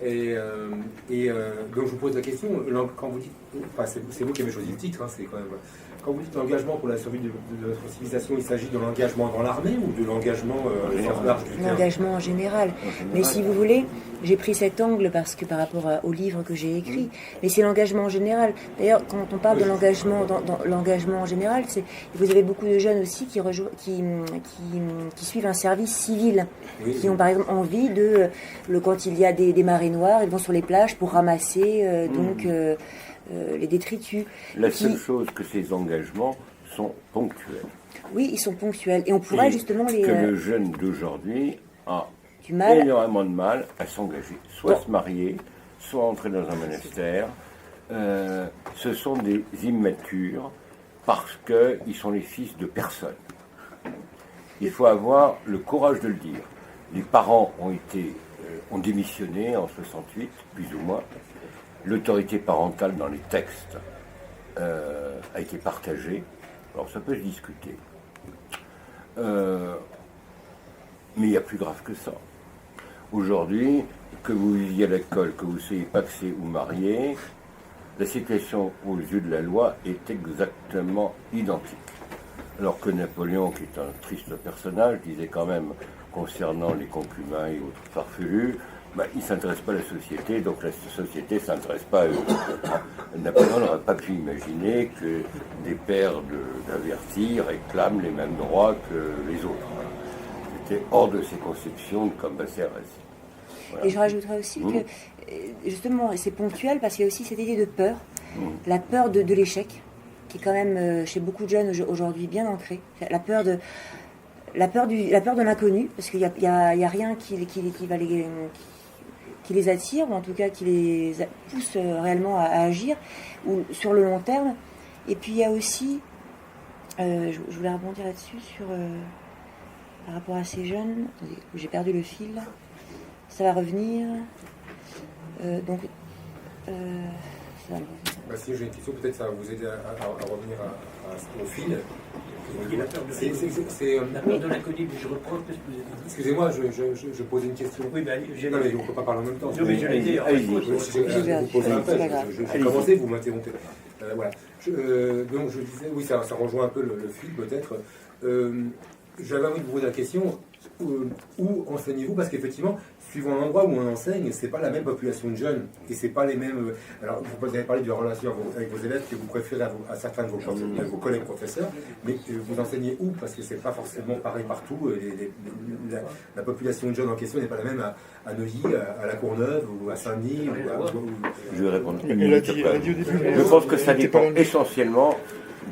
Et donc je vous pose la question, quand vous dites, enfin, c'est vous qui avez choisi le titre, c'est quand même... Quand vous dites l'engagement pour la survie de notre civilisation, il s'agit de l'engagement dans l'armée ou de l'engagement large du terme ? L'engagement en général. Mais si vous voulez, j'ai pris cet angle parce que par rapport au livre que j'ai écrit, mais c'est l'engagement en général. D'ailleurs, quand on parle de l'engagement, dans l'engagement en général, vous avez beaucoup de jeunes aussi qui suivent un service civil, qui ont par exemple envie quand il y a des marées noires, ils vont sur les plages pour ramasser les détritus. La seule chose que ces engagements sont ponctuels. Oui, ils sont ponctuels. Et on pourrait justement les... que le jeune d'aujourd'hui a énormément de mal à s'engager. Soit se marier, soit entrer dans un monastère. Ce sont des immatures parce qu'ils sont les fils de personne. Il faut avoir le courage de le dire. Les parents ont démissionné en 68, plus ou moins. L'autorité parentale dans les textes a été partagée. Alors ça peut se discuter. Mais il y a plus grave que ça. Aujourd'hui, que vous viviez à l'école, que vous soyez paxé ou marié, la situation aux yeux de la loi est exactement identique. Alors que Napoléon, qui est un triste personnage, disait quand même, concernant les concubins et autres farfelus, ils ne s'intéressent pas à la société, donc la société ne s'intéresse pas à eux. Napoléon n'aurait pas pu imaginer que des pères d'avertis réclament les mêmes droits que les autres. C'était hors de ses conceptions comme Cambacérès. Voilà. Et je rajouterais aussi que, justement, c'est ponctuel parce qu'il y a aussi cette idée de peur, la peur de l'échec, qui est quand même chez beaucoup de jeunes aujourd'hui bien ancrée. La peur de l'inconnu, parce qu'il n'y a rien qui les attire, ou en tout cas qui les pousse réellement à agir, ou sur le long terme. Et puis il y a aussi, je voulais rebondir là-dessus, par rapport à ces jeunes, j'ai perdu le fil, ça va revenir, si j'ai une question, peut-être ça va vous aider à revenir au fil. La peur de l'inconnu, je reprends ce que vous avez dit. Excusez-moi, je pose une question. Oui, non, mais on ne peut pas parler en même temps. Non, mais je l'ai dit. J'ai commencé, vous m'interrompez. Voilà. Donc je disais, oui, ça rejoint un peu le fil peut-être. J'avais envie de vous poser la question. où enseignez-vous? Parce qu'effectivement, suivant l'endroit où on enseigne, c'est pas la même population de jeunes et c'est pas les mêmes. Alors, vous avez parlé de relation avec vos élèves que vous préférez à certains de vos collègues professeurs, mais vous enseignez où? Parce que c'est pas forcément pareil partout. La population de jeunes en question n'est pas la même à Neuilly, à La Courneuve ou à Saint-Denis. Je vais répondre. Elle a dit au début. Je pense que ça dépend essentiellement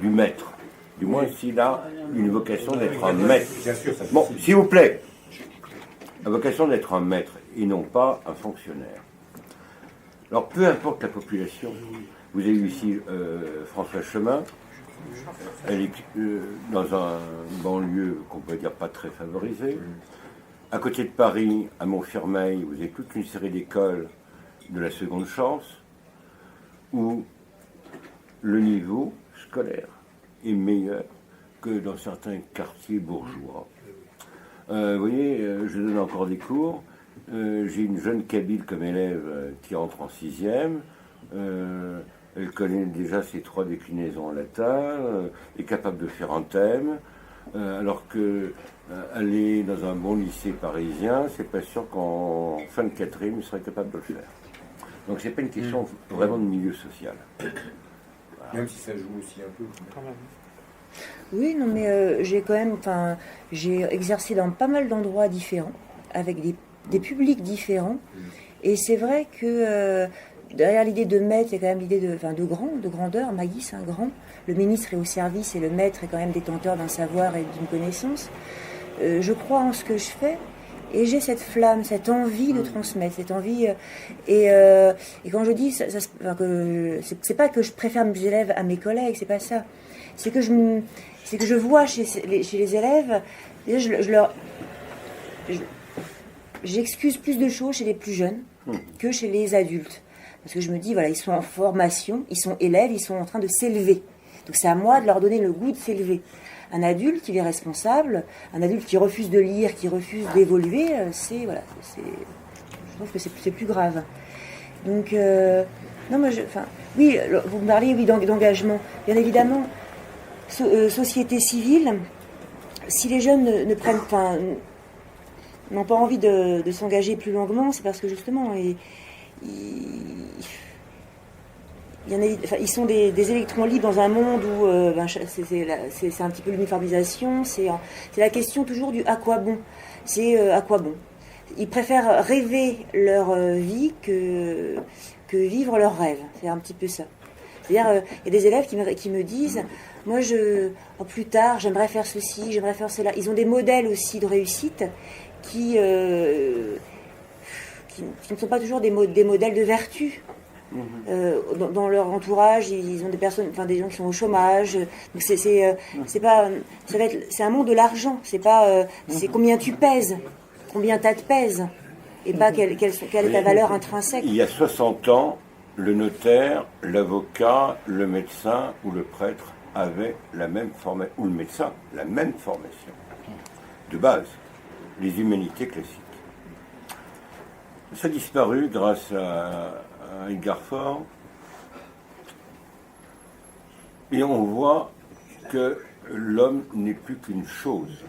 du maître. Du moins, s'il a une vocation d'être un maître. Bien sûr, ça Bon, s'il vous plaît, la vocation d'être un maître et non pas un fonctionnaire. Alors, peu importe la population, vous avez eu ici François Chemin, elle est dans un banlieue qu'on peut dire pas très favorisé. À côté de Paris, à Montfermeil, vous avez toute une série d'écoles de la seconde chance où le niveau scolaire est meilleur que dans certains quartiers bourgeois. Vous voyez, je donne encore des cours. J'ai une jeune Kabyle comme élève qui entre en 6e. Elle connaît déjà ses 3 déclinaisons en latin, est capable de faire un thème, alors que aller dans un bon lycée parisien, c'est pas sûr qu'en fin de 4e, il serait capable de le faire. Donc c'est pas une question vraiment de milieu social. Même si ça joue aussi un peu. Quand même. Oui, non, mais j'ai quand même, j'ai exercé dans pas mal d'endroits différents, avec des publics différents, et c'est vrai que derrière l'idée de maître, il y a quand même l'idée de grandeur. Maggie, c'est un grand. Le ministre est au service et le maître est quand même détenteur d'un savoir et d'une connaissance. Je crois en ce que je fais et j'ai cette flamme, cette envie de transmettre, cette envie. Et quand je dis, c'est pas que je préfère mes élèves à mes collègues, c'est pas ça. C'est que je vois chez les élèves, déjà j'excuse plus de choses chez les plus jeunes que chez les adultes. Parce que je me dis, voilà, ils sont en formation, ils sont élèves, ils sont en train de s'élever. Donc c'est à moi de leur donner le goût de s'élever. Un adulte, il est responsable. Un adulte qui refuse de lire, qui refuse d'évoluer, je trouve que c'est plus grave. Donc, non, moi, oui, vous me parlez, oui, d'engagement. Bien évidemment, société civile, si les jeunes n'ont pas envie de s'engager plus longuement, c'est parce que justement, ils sont des électrons libres dans un monde où c'est un petit peu l'uniformisation, c'est la question toujours du à quoi bon. C'est à quoi bon. Ils préfèrent rêver leur vie que vivre leurs rêves. C'est un petit peu ça. C'est-à-dire, il y a des élèves qui me disent, moi, plus tard, j'aimerais faire ceci, j'aimerais faire cela. Ils ont des modèles aussi de réussite qui ne sont pas toujours des modèles de vertu. Dans leur entourage, ils ont des gens qui sont au chômage. Donc c'est un monde de l'argent. C'est pas, c'est combien tu pèses, combien ça te pèse, et pas quelle est ta valeur intrinsèque. Il y a 60 ans, le notaire, l'avocat, le médecin ou le prêtre avaient la même formation, ou le médecin, la même formation de base, les humanités classiques. Ça a disparu grâce à Edgar Faure, et on voit que l'homme n'est plus qu'une chose.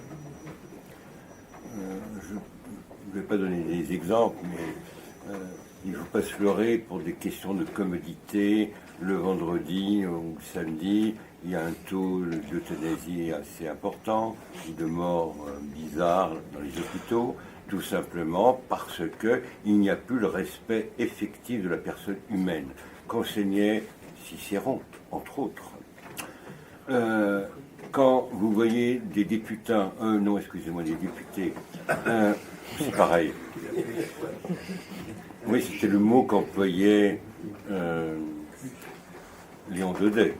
Je ne vais pas donner des exemples, mais il ne faut pas se leurrer pour des questions de commodité. Le vendredi ou le samedi, il y a un taux d'euthanasie assez important, de morts bizarres dans les hôpitaux, tout simplement parce qu'il n'y a plus le respect effectif de la personne humaine, qu'enseignait Cicéron, entre autres. Quand vous voyez des députés, des députés, c'est pareil. Oui, c'était le mot qu'employait Léon Daudet,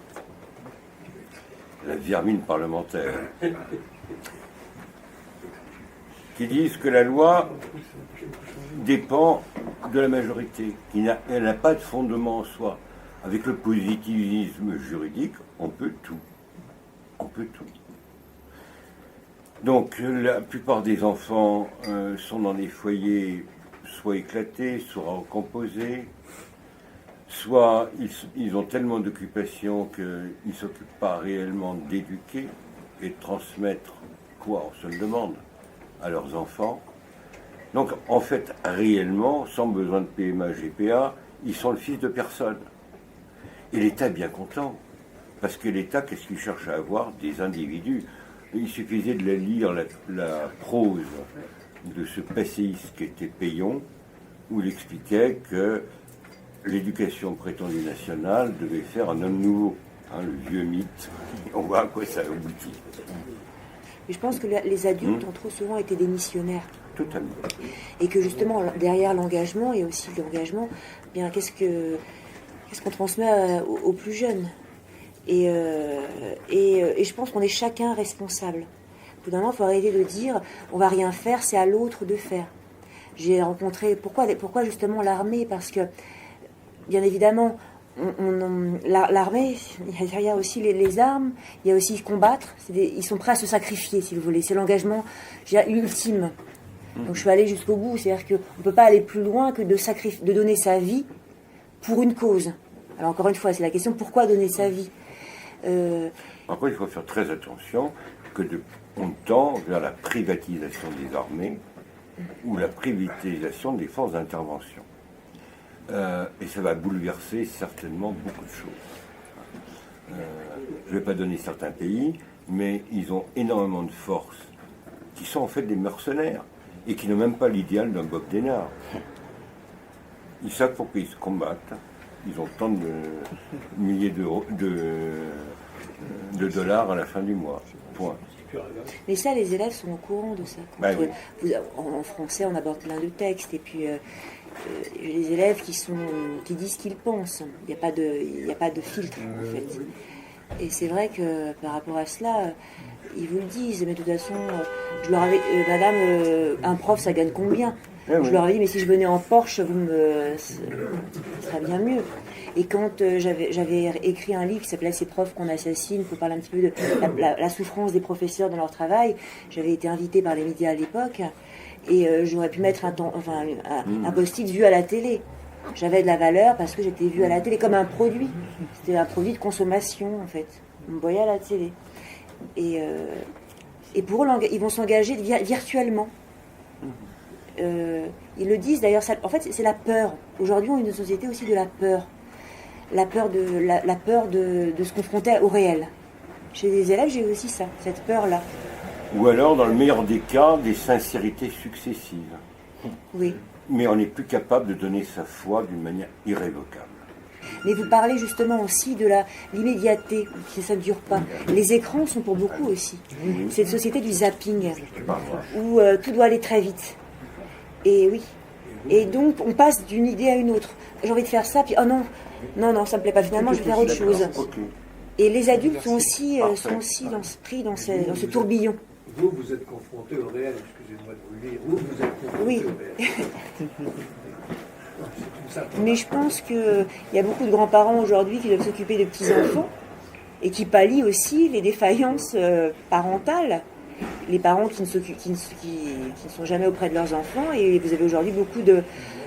la vermine parlementaire, qui disent que la loi dépend de la majorité, elle n'a pas de fondement en soi. Avec le positivisme juridique, on peut tout. On peut tout. Donc la plupart des enfants sont dans des foyers soit éclatés, soit recomposés, soit ils ont tellement d'occupations qu'ils ne s'occupent pas réellement d'éduquer et de transmettre quoi, on se le demande. à leurs enfants. Donc, en fait, réellement, sans besoin de PMA, GPA, ils sont le fils de personne. Et l'État est bien content. Parce que l'État, qu'est-ce qu'il cherche à avoir? Des individus. Il suffisait de lire la prose de ce passéiste qui était Payon, où il expliquait que l'éducation prétendue nationale devait faire un homme nouveau. Hein, le vieux mythe. On voit à quoi ça aboutit. Et je pense que les adultes ont trop souvent été des missionnaires. Totalement. Et que justement, derrière l'engagement, et aussi l'engagement, bien qu'est-ce qu'on transmet aux plus jeunes. Et je pense qu'on est chacun responsable. Au bout d'un moment, il faut arrêter de dire on va rien faire, c'est à l'autre de faire. J'ai rencontré pourquoi justement l'armée, parce que bien évidemment l'armée, il y a aussi les armes, il y a aussi combattre. Ils sont prêts à se sacrifier, si vous voulez. C'est l'engagement ultime. Donc je suis allée jusqu'au bout. C'est-à-dire qu'on ne peut pas aller plus loin que de donner sa vie pour une cause. Alors encore une fois, c'est la question pourquoi donner sa vie. Après, il faut faire très attention que on tend vers la privatisation des armées ou la privatisation des forces d'intervention. Et ça va bouleverser certainement beaucoup de choses. Je ne vais pas donner certains pays, mais ils ont énormément de forces qui sont en fait des mercenaires et qui n'ont même pas l'idéal d'un Bob Denard. Ils savent pourquoi ils se combattent. Ils ont tant de milliers de dollars à la fin du mois. Point. Mais ça, les élèves sont au courant de ça. Bah oui. En français, on aborde plein de textes, et puis les élèves qui disent ce qu'ils pensent. Il n'y a pas de filtre, en fait. Et c'est vrai que par rapport à cela, ils vous le disent. Mais de toute façon, je leur avais, madame, un prof, ça gagne combien? Je leur avais dit, mais si je venais en Porsche, ça serait bien mieux. Et quand j'avais écrit un livre qui s'appelait « Ces profs qu'on assassine », pour parler un petit peu de la souffrance des professeurs dans leur travail, j'avais été invitée par les médias à l'époque, et j'aurais pu mettre un post-it vu à la télé. J'avais de la valeur parce que j'étais vue à la télé comme un produit. C'était un produit de consommation, en fait. On me voyait à la télé. Et pour eux, ils vont s'engager virtuellement. Ils le disent d'ailleurs, en fait c'est la peur. Aujourd'hui on est une société aussi de la peur. La peur de se confronter au réel. Chez les élèves j'ai aussi ça, cette peur-là. Ou alors dans le meilleur des cas, des sincérités successives. Oui. Mais on n'est plus capable de donner sa foi d'une manière irrévocable. Mais vous parlez justement aussi de l'immédiateté, que ça ne dure pas. Les écrans sont pour beaucoup aussi. C'est une société du zapping, où tout doit aller très vite. Et oui. Et donc, on passe d'une idée à une autre. J'ai envie de faire ça, puis oh non, ça me plaît pas. Finalement, je vais faire autre chose. Okay. Et les adultes sont aussi pris dans ce tourbillon. Vous êtes confronté au réel, excusez-moi de vous le dire. Vous êtes confronté au réel. Mais je pense qu'il y a beaucoup de grands-parents aujourd'hui qui doivent s'occuper de petits-enfants et qui pallient aussi les défaillances parentales. Les parents qui ne sont jamais auprès de leurs enfants, et vous avez aujourd'hui beaucoup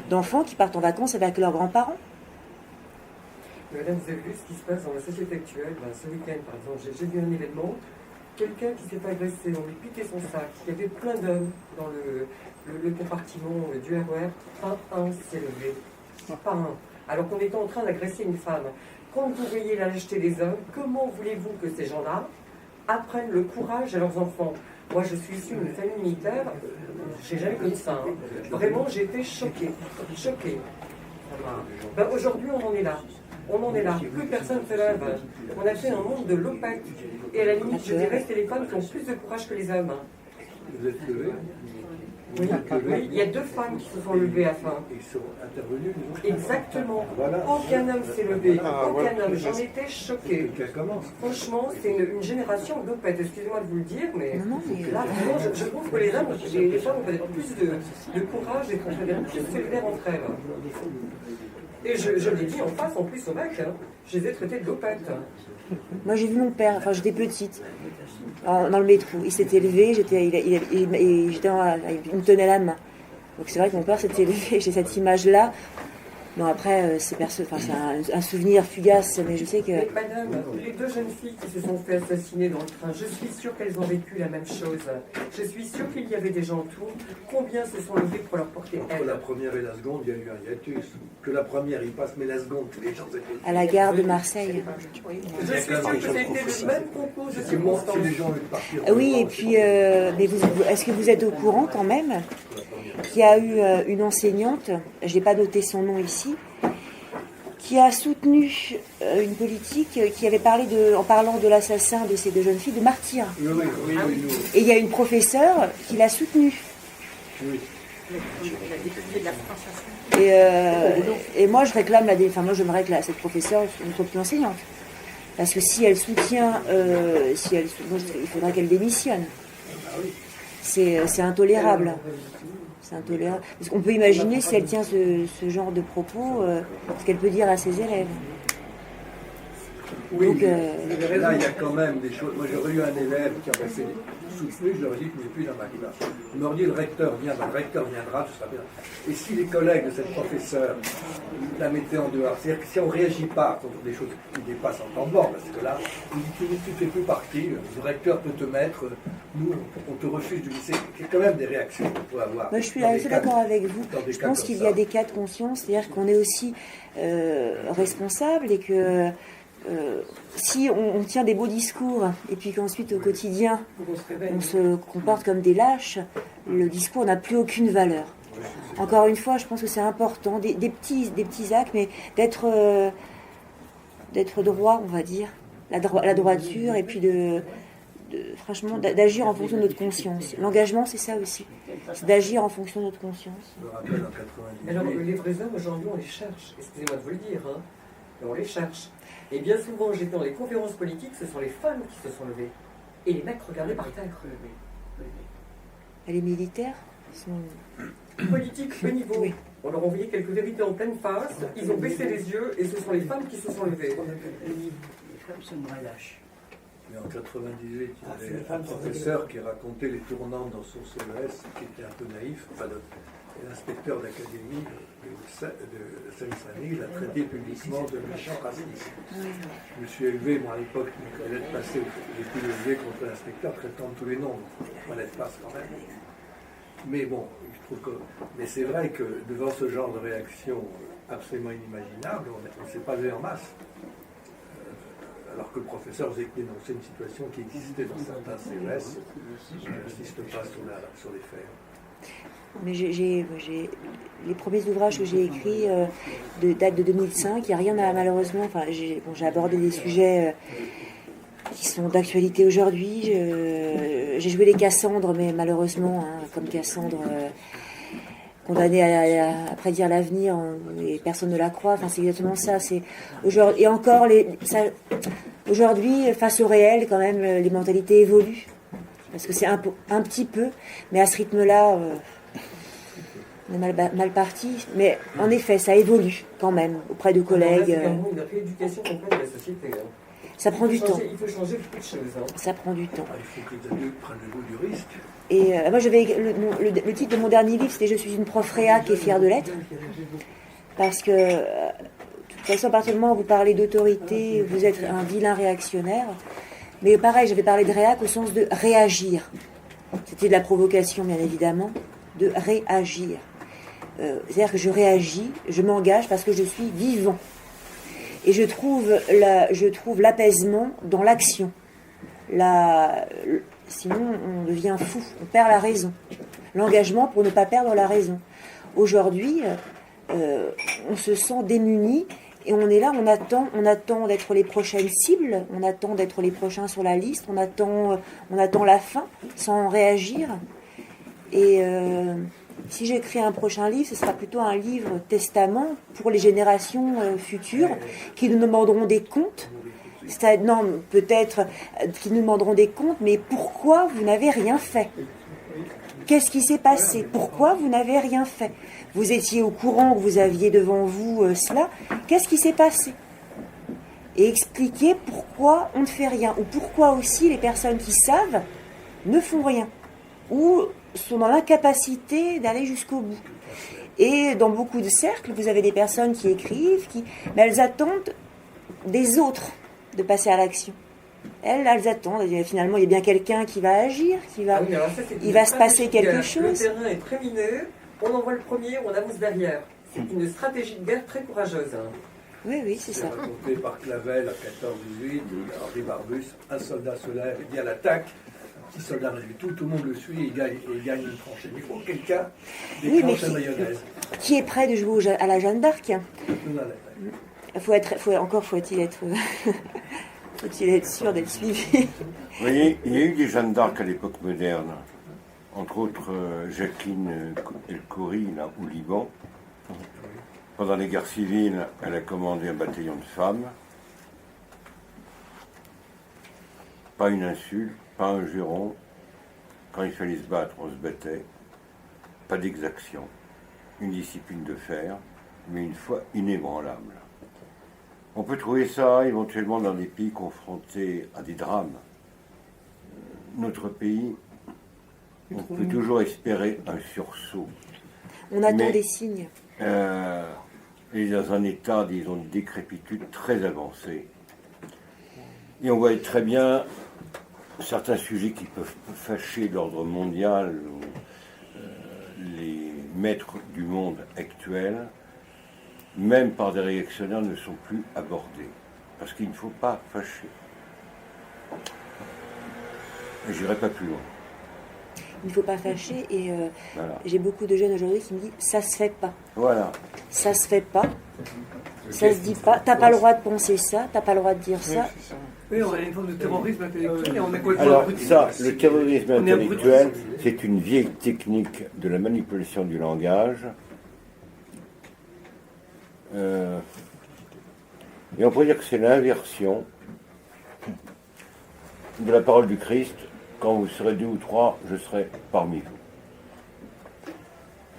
d'enfants qui partent en vacances avec leurs grands-parents. Madame, vous avez vu ce qui se passe dans la société actuelle? Ce week-end, par exemple, j'ai vu un événement, quelqu'un qui s'est agressé, on lui piquait son sac, il y avait plein d'hommes dans le compartiment du RER, pas un s'est levé, pas un, alors qu'on était en train d'agresser une femme. Quand vous voyez la lâcheté des hommes, comment voulez-vous que ces gens-là apprennent le courage à leurs enfants? Moi, je suis issue d'une famille militaire, je n'ai jamais connu ça. Vraiment, j'ai été choquée. Aujourd'hui, on en est là. Plus personne ne se lève. On a fait un monde de l'OPEC. Et à la limite, je dirais que c'est les femmes qui ont plus de courage que les hommes. Vous êtes levés? Oui, il y a 2 femmes qui se sont levées à fin. Ils sont intervenus. Exactement. Aucun homme s'est levé. Aucun homme. J'en étais choquée. Franchement, c'est une génération d'opètes. Excusez-moi de vous le dire, mais là, vraiment, je trouve que les femmes ont peut-être plus de courage et qu'on peut plus sévères entre elles. Et je l'ai dit en face, en plus, au mec, je les ai traités de d'opètes. Moi, j'ai vu mon père, j'étais petite, dans le métro. Il s'était levé, il me tenait la main. Donc c'est vrai que mon père s'était levé. J'ai cette image-là Non, après, c'est un souvenir fugace, mais je sais que... Mais madame, les deux jeunes filles qui se sont fait assassiner dans le train, je suis sûre qu'elles ont vécu la même chose. Je suis sûre qu'il y avait des gens autour. Combien se sont levés pour leur porter Entre aide? la première et la seconde, il y a eu un hiatus. Que la première, il passe, mais la seconde, les gens étaient... À la gare de Marseille. Je suis sûre que c'était le même concours de C'est circonstances. les gens ont eu partir. Oui, et puis, mais est-ce que vous êtes au courant quand même qu'il y a eu une enseignante, je n'ai pas noté son nom ici, qui a soutenu une politique qui avait parlé en parlant de l'assassin de ces deux jeunes filles, de martyr. Oui, Et il y a une professeure qui l'a soutenue. oui. Et moi, je réclame moi, j'aimerais que cette professeure ne soit plus enseignante. Parce que si elle soutient, il faudra qu'elle démissionne. C'est intolérable. C'est intolérable. Parce qu'on peut imaginer si elle tient ce genre de propos, ce qu'elle peut dire à ses élèves. Oui, Donc, mais là, il y a quand même des choses. Moi, j'aurais eu un élève qui avait fait soutenu, je leur ai dit que vous n'êtes plus dans ma classe. Il m'aurait dit le recteur viendra, ce sera bien. Et si les collègues de cette professeure la mettaient en dehors, c'est-à-dire que si on ne réagit pas contre des choses qui dépassent en temps de bord, parce que là, tu ne fais plus partie, le recteur peut te mettre, nous, on te refuse du lycée. C'est quand même des réactions qu'on peut avoir. Moi, je suis assez d'accord avec vous. Je pense qu'il y a des cas de conscience, c'est-à-dire qu'on est aussi responsable et que si on tient des beaux discours et puis qu'ensuite au quotidien on se comporte comme des lâches, le discours n'a plus aucune valeur. Encore une fois, je pense que c'est important, des petits actes, mais d'être droit, on va dire, la droiture, et puis franchement d'agir en fonction de notre conscience. L'engagement, c'est ça aussi, c'est d'agir en fonction de notre conscience. Je me rappelle en 98. Alors, les vrais hommes, aujourd'hui, on les cherche. Excusez-moi de vous le dire, hein. Mais on les cherche. Et bien souvent, j'étais dans les conférences politiques, ce sont les femmes qui se sont levées. Et les mecs regardaient par terre. Et les militaires sont... Politique, au niveau. Oui. On leur envoyait quelques vérités en pleine face, ils ont baissé les yeux, et ce sont les femmes qui se sont levées. Les femmes sont moins lâches. Mais en 98, il y avait un professeur qui racontait les tournants dans son CES, qui était un peu naïf. Enfin, l'inspecteur d'académie de Seine-Saint-Denis l'a traité publiquement de méchant raciste. Je me suis élevé, moi à l'époque, une lettre passée, j'ai pu lever contre l'inspecteur traitant de tous les noms. Ma lettre passe quand même. Mais bon, je trouve que. Mais c'est vrai que devant ce genre de réaction absolument inimaginable, on ne s'est pas levé en masse. Alors que le professeur faisait dénoncer une situation qui existait dans certains CES, je n'insiste pas sur les faits. Mais les premiers ouvrages que j'ai écrits datent de 2005. Il n'y a rien à, malheureusement. Enfin, j'ai abordé des sujets qui sont d'actualité aujourd'hui. J'ai joué les Cassandres, mais malheureusement, comme Cassandre, condamnée à prédire l'avenir, et personne ne la croit. Enfin, c'est exactement ça. Et encore, aujourd'hui, face au réel, quand même, les mentalités évoluent. Parce que c'est un petit peu, mais à ce rythme-là, on est mal parti. Mais en effet, ça évolue quand même auprès de collègues. C'est vraiment une rééducation complète de la société. Ça prend du temps. Il faut changer beaucoup de choses. Ça prend du temps. Il faut que les adultes prennent le goût du risque. Et moi, le titre de mon dernier livre, c'était « Je suis une prof réac et fière de l'être ». Parce que, de toute façon, à partir du moment où vous parlez d'autorité, vous êtes un vilain réactionnaire. Mais pareil, j'avais parlé de réac au sens de réagir. C'était de la provocation, bien évidemment, de réagir. C'est-à-dire que je réagis, je m'engage parce que je suis vivant. Et je trouve l'apaisement dans l'action. Sinon, on devient fou, on perd la raison. L'engagement pour ne pas perdre la raison. Aujourd'hui, on se sent démuni. Et on est là, on attend d'être les prochaines cibles, on attend d'être les prochains sur la liste, on attend la fin sans réagir. Et si j'écris un prochain livre, ce sera plutôt un livre testament pour les générations futures qui nous demanderont des comptes. Non, peut-être qui nous demanderont des comptes, mais pourquoi vous n'avez rien fait ? Qu'est-ce qui s'est passé ? Pourquoi vous n'avez rien fait ? Vous étiez au courant que vous aviez devant vous cela. Qu'est-ce qui s'est passé ? Et expliquer pourquoi on ne fait rien. Ou pourquoi aussi les personnes qui savent ne font rien. Ou sont dans l'incapacité d'aller jusqu'au bout. Et dans beaucoup de cercles, vous avez des personnes qui écrivent, mais elles attendent des autres de passer à l'action. Elles attendent. Finalement, il y a bien quelqu'un qui va agir, Ah oui, alors ça, c'est il une va se passer stratégie de quelque guerre. chose. Le terrain est très mineux, on envoie le premier, on avance derrière. C'est une stratégie de guerre très courageuse. Hein. Oui, c'est ça. Raconté par Clavel à 14-18, Henri Barbus, un soldat se lève et dit à l'attaque. Un petit soldat rien du tout, tout le monde le suit et il gagne une tranchée. Il faut quelqu'un déclenche la mayonnaise. Qui est prêt de jouer à la Jeanne d'Arc? Tout dans la tête. Faut-il être sûr d'être suivi. Vous voyez, il y a eu des Jeanne d'Arc à l'époque moderne, entre autres Jacqueline El-Khoury, là, au Liban. Pendant les guerres civiles, elle a commandé un bataillon de femmes. Pas une insulte, pas un juron. Quand il fallait se battre, on se battait. Pas d'exaction. Une discipline de fer, mais une foi inébranlable. On peut trouver ça éventuellement dans des pays confrontés à des drames. Notre pays, on peut toujours espérer un sursaut. On attend Mais, des signes. Il est dans un état, disons, de décrépitude très avancé. Et on voit très bien certains sujets qui peuvent fâcher l'ordre mondial, les maîtres du monde actuel, même par des réactionnaires, ne sont plus abordés. Parce qu'il ne faut pas fâcher. Et j'irai pas plus loin. Il ne faut pas fâcher et Voilà. j'ai beaucoup de jeunes aujourd'hui qui me disent ça se fait pas. Voilà. Ça se fait pas. Ça se dit pas. T'as pas le droit de penser ça. T'as pas le droit de dire ça. Oui, on a une forme de terrorisme intellectuel et on est complètement Alors abrutis. ça, le terrorisme On est intellectuel, abrutis. c'est une vieille technique de la manipulation du langage. Et on pourrait dire que c'est l'inversion de la parole du Christ. Quand vous serez 2 ou 3, je serai parmi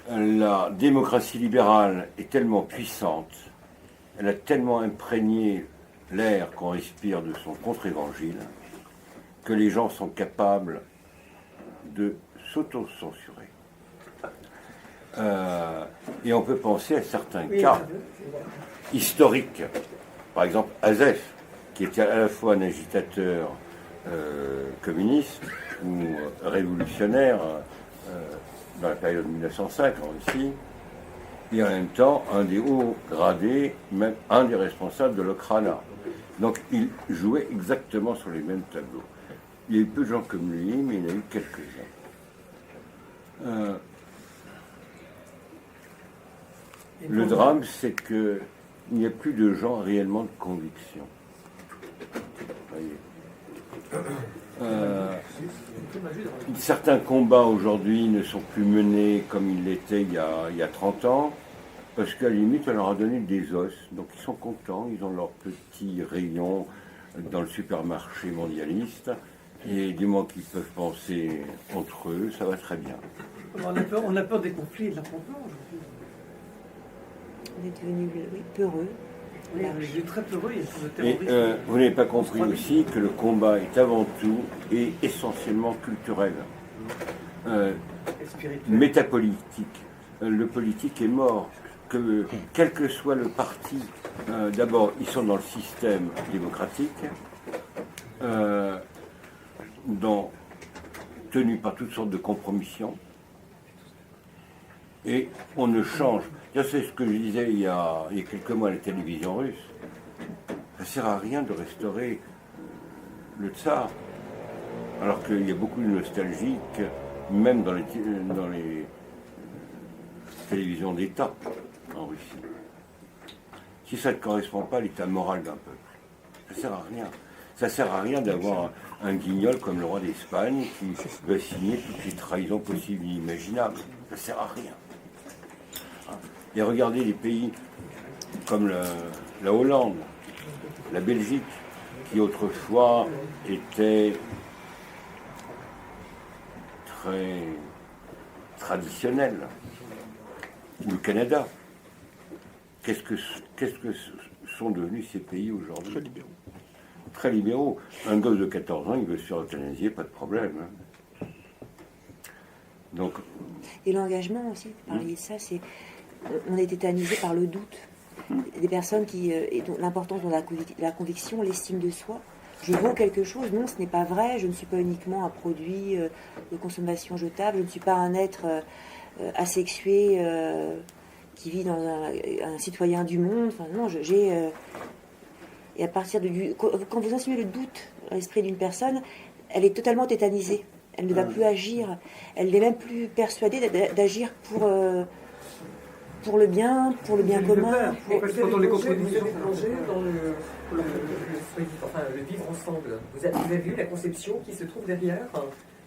vous. La démocratie libérale est tellement puissante, elle a tellement imprégné l'air qu'on respire de son contre-évangile, que les gens sont capables de s'auto-censurer. Et on peut penser à certains cas historiques. Par exemple, Azef, qui était à la fois un agitateur communiste ou révolutionnaire dans la période 1905 en Russie, et en même temps un des hauts gradés, même un des responsables de l'Okhrana. Donc il jouait exactement sur les mêmes tableaux. Il y a eu peu de gens comme lui, mais il y en a eu quelques-uns. Le drame, c'est qu'il n'y a plus de gens réellement de conviction. Voyez. Certains combats aujourd'hui ne sont plus menés comme ils l'étaient il y a 30 ans, parce qu'à la limite, on leur a donné des os. Donc ils sont contents, ils ont leur petit rayon dans le supermarché mondialiste, et du moment qu'ils peuvent penser entre eux, ça va très bien. On a peur des conflits et de l'affrontement aujourd'hui. On est devenu peureux. Oui, il est très peureux, il y a le Et terrorisme. vous n'avez pas compris aussi que le combat est avant tout et essentiellement culturel, Et spirituel. métapolitique. Le politique est mort. Quel que soit le parti, d'abord, ils sont dans le système démocratique, tenu par toutes sortes de compromissions, et on ne change. C'est ce que je disais il y a quelques mois à la télévision russe. Ça ne sert à rien de restaurer le tsar, alors qu'il y a beaucoup de nostalgie, même dans les télévisions d'État en Russie. Si ça ne correspond pas à l'état moral d'un peuple, ça ne sert à rien. Ça ne sert à rien d'avoir un guignol comme le roi d'Espagne qui va signer toutes les trahisons possibles et imaginables. Ça ne sert à rien. Et regardez les pays comme la Hollande, la Belgique, qui autrefois étaient très traditionnels, ou le Canada. Qu'est-ce que sont devenus ces pays aujourd'hui? Très libéraux. Très libéraux. Un gosse de 14 ans, il veut se faire euthanasier, pas de problème. Donc, Et l'engagement aussi, vous parliez de ça, c'est on est tétanisé par le doute. Des personnes et dont l'importance de la conviction, l'estime de soi. Je vaux quelque chose, non, ce n'est pas vrai, je ne suis pas uniquement un produit de consommation jetable, je ne suis pas un être asexué qui vit dans un citoyen du monde. Enfin, non, et à partir quand vous insinuez le doute dans l'esprit d'une personne, elle est totalement tétanisée. Elle ne va plus agir. Elle n'est même plus persuadée d'agir pour le bien commun. Vous avez plongé dans le vivre ensemble. Vous avez vu la conception qui se trouve derrière.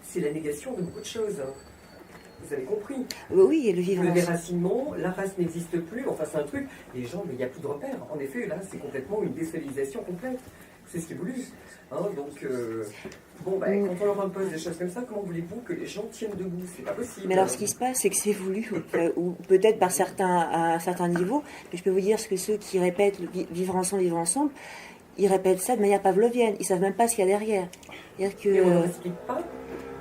C'est la négation de beaucoup de choses. Vous avez compris. Oui, et le vivre ensemble. Le déracinement, la race n'existe plus. Enfin, c'est un truc. Les gens, mais il n'y a plus de repères. En effet, là, c'est complètement une déstabilisation complète. C'est ce qui est voulu. Quand on leur impose des choses comme ça, comment voulez-vous que les gens tiennent debout? C'est pas possible. Mais alors, ce qui se passe, c'est que c'est voulu, ou peut-être à un certain niveau. Mais je peux vous dire que ceux qui répètent vivre ensemble, ils répètent ça de manière pavlovienne. Ils savent même pas ce qu'il y a derrière. C'est-à-dire que. Et on ne leur explique pas.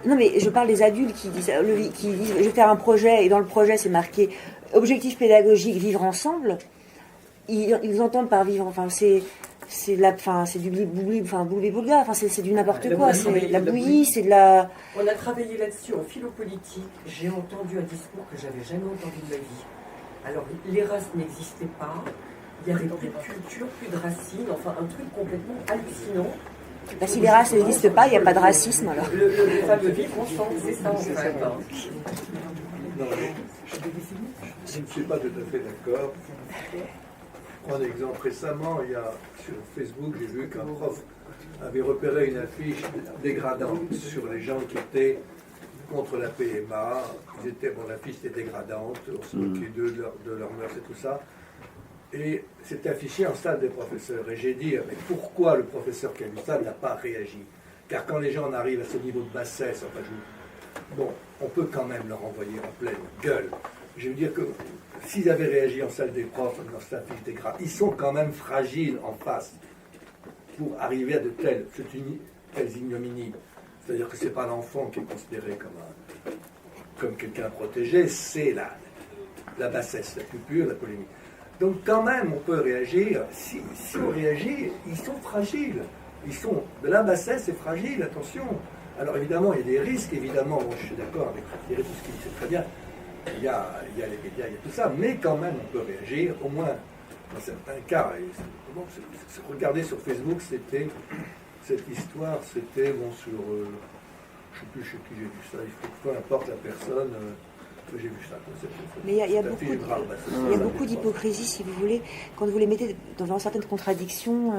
Non, mais je parle des adultes qui disent je vais faire un projet, et dans le projet, c'est marqué objectif pédagogique, vivre ensemble. Ils entendent par vivre, c'est du bouli-boulga, c'est du n'importe quoi, c'est la bouillie, c'est de la... On a travaillé là-dessus en philo-politique. J'ai entendu un discours que j'avais jamais entendu de ma vie. Alors, les races n'existaient pas, il n'y avait plus de culture, plus de racines, enfin un truc complètement hallucinant. Si les races n'existent pas, il n'y a pas de racisme alors. Le fameux vivre ensemble, c'est ça en fait. Non, je ne suis pas tout à fait d'accord. Je prends un exemple. Récemment, sur Facebook, j'ai vu qu'un prof avait repéré une affiche dégradante sur les gens qui étaient contre la PMA. L'affiche était dégradante, on se moquait d'eux, de leur mœurs et tout ça. Et c'était affiché en salle des professeurs. Et j'ai dit, mais pourquoi le professeur qui a vu ça n'a pas réagi? Car quand les gens arrivent à ce niveau de bassesse, on peut quand même leur envoyer en pleine gueule. Je veux dire que s'ils avaient réagi en salle des profs, dans cette affiche des gras, ils sont quand même fragiles en face pour arriver à de telles ignominies. C'est-à-dire que ce n'est pas l'enfant qui est considéré comme quelqu'un protégé, c'est la bassesse, la plus pure, la polémique. Donc quand même, on peut réagir. Si on réagit, ils sont fragiles. Ils sont de la bassesse et fragile, attention. Alors évidemment, il y a des risques, évidemment, moi, je suis d'accord avec Thierry, tout ce qu'il dit, c'est très bien. Il y a les médias, il y a tout ça, mais quand même, on peut réagir, au moins dans certains cas. Regardez sur Facebook, cette histoire, c'était sur... je ne sais plus chez qui j'ai vu ça, peu importe la personne... j'ai vu ça. Mais il y a beaucoup d'hypocrisie, si vous voulez. Quand vous les mettez dans certaines contradictions,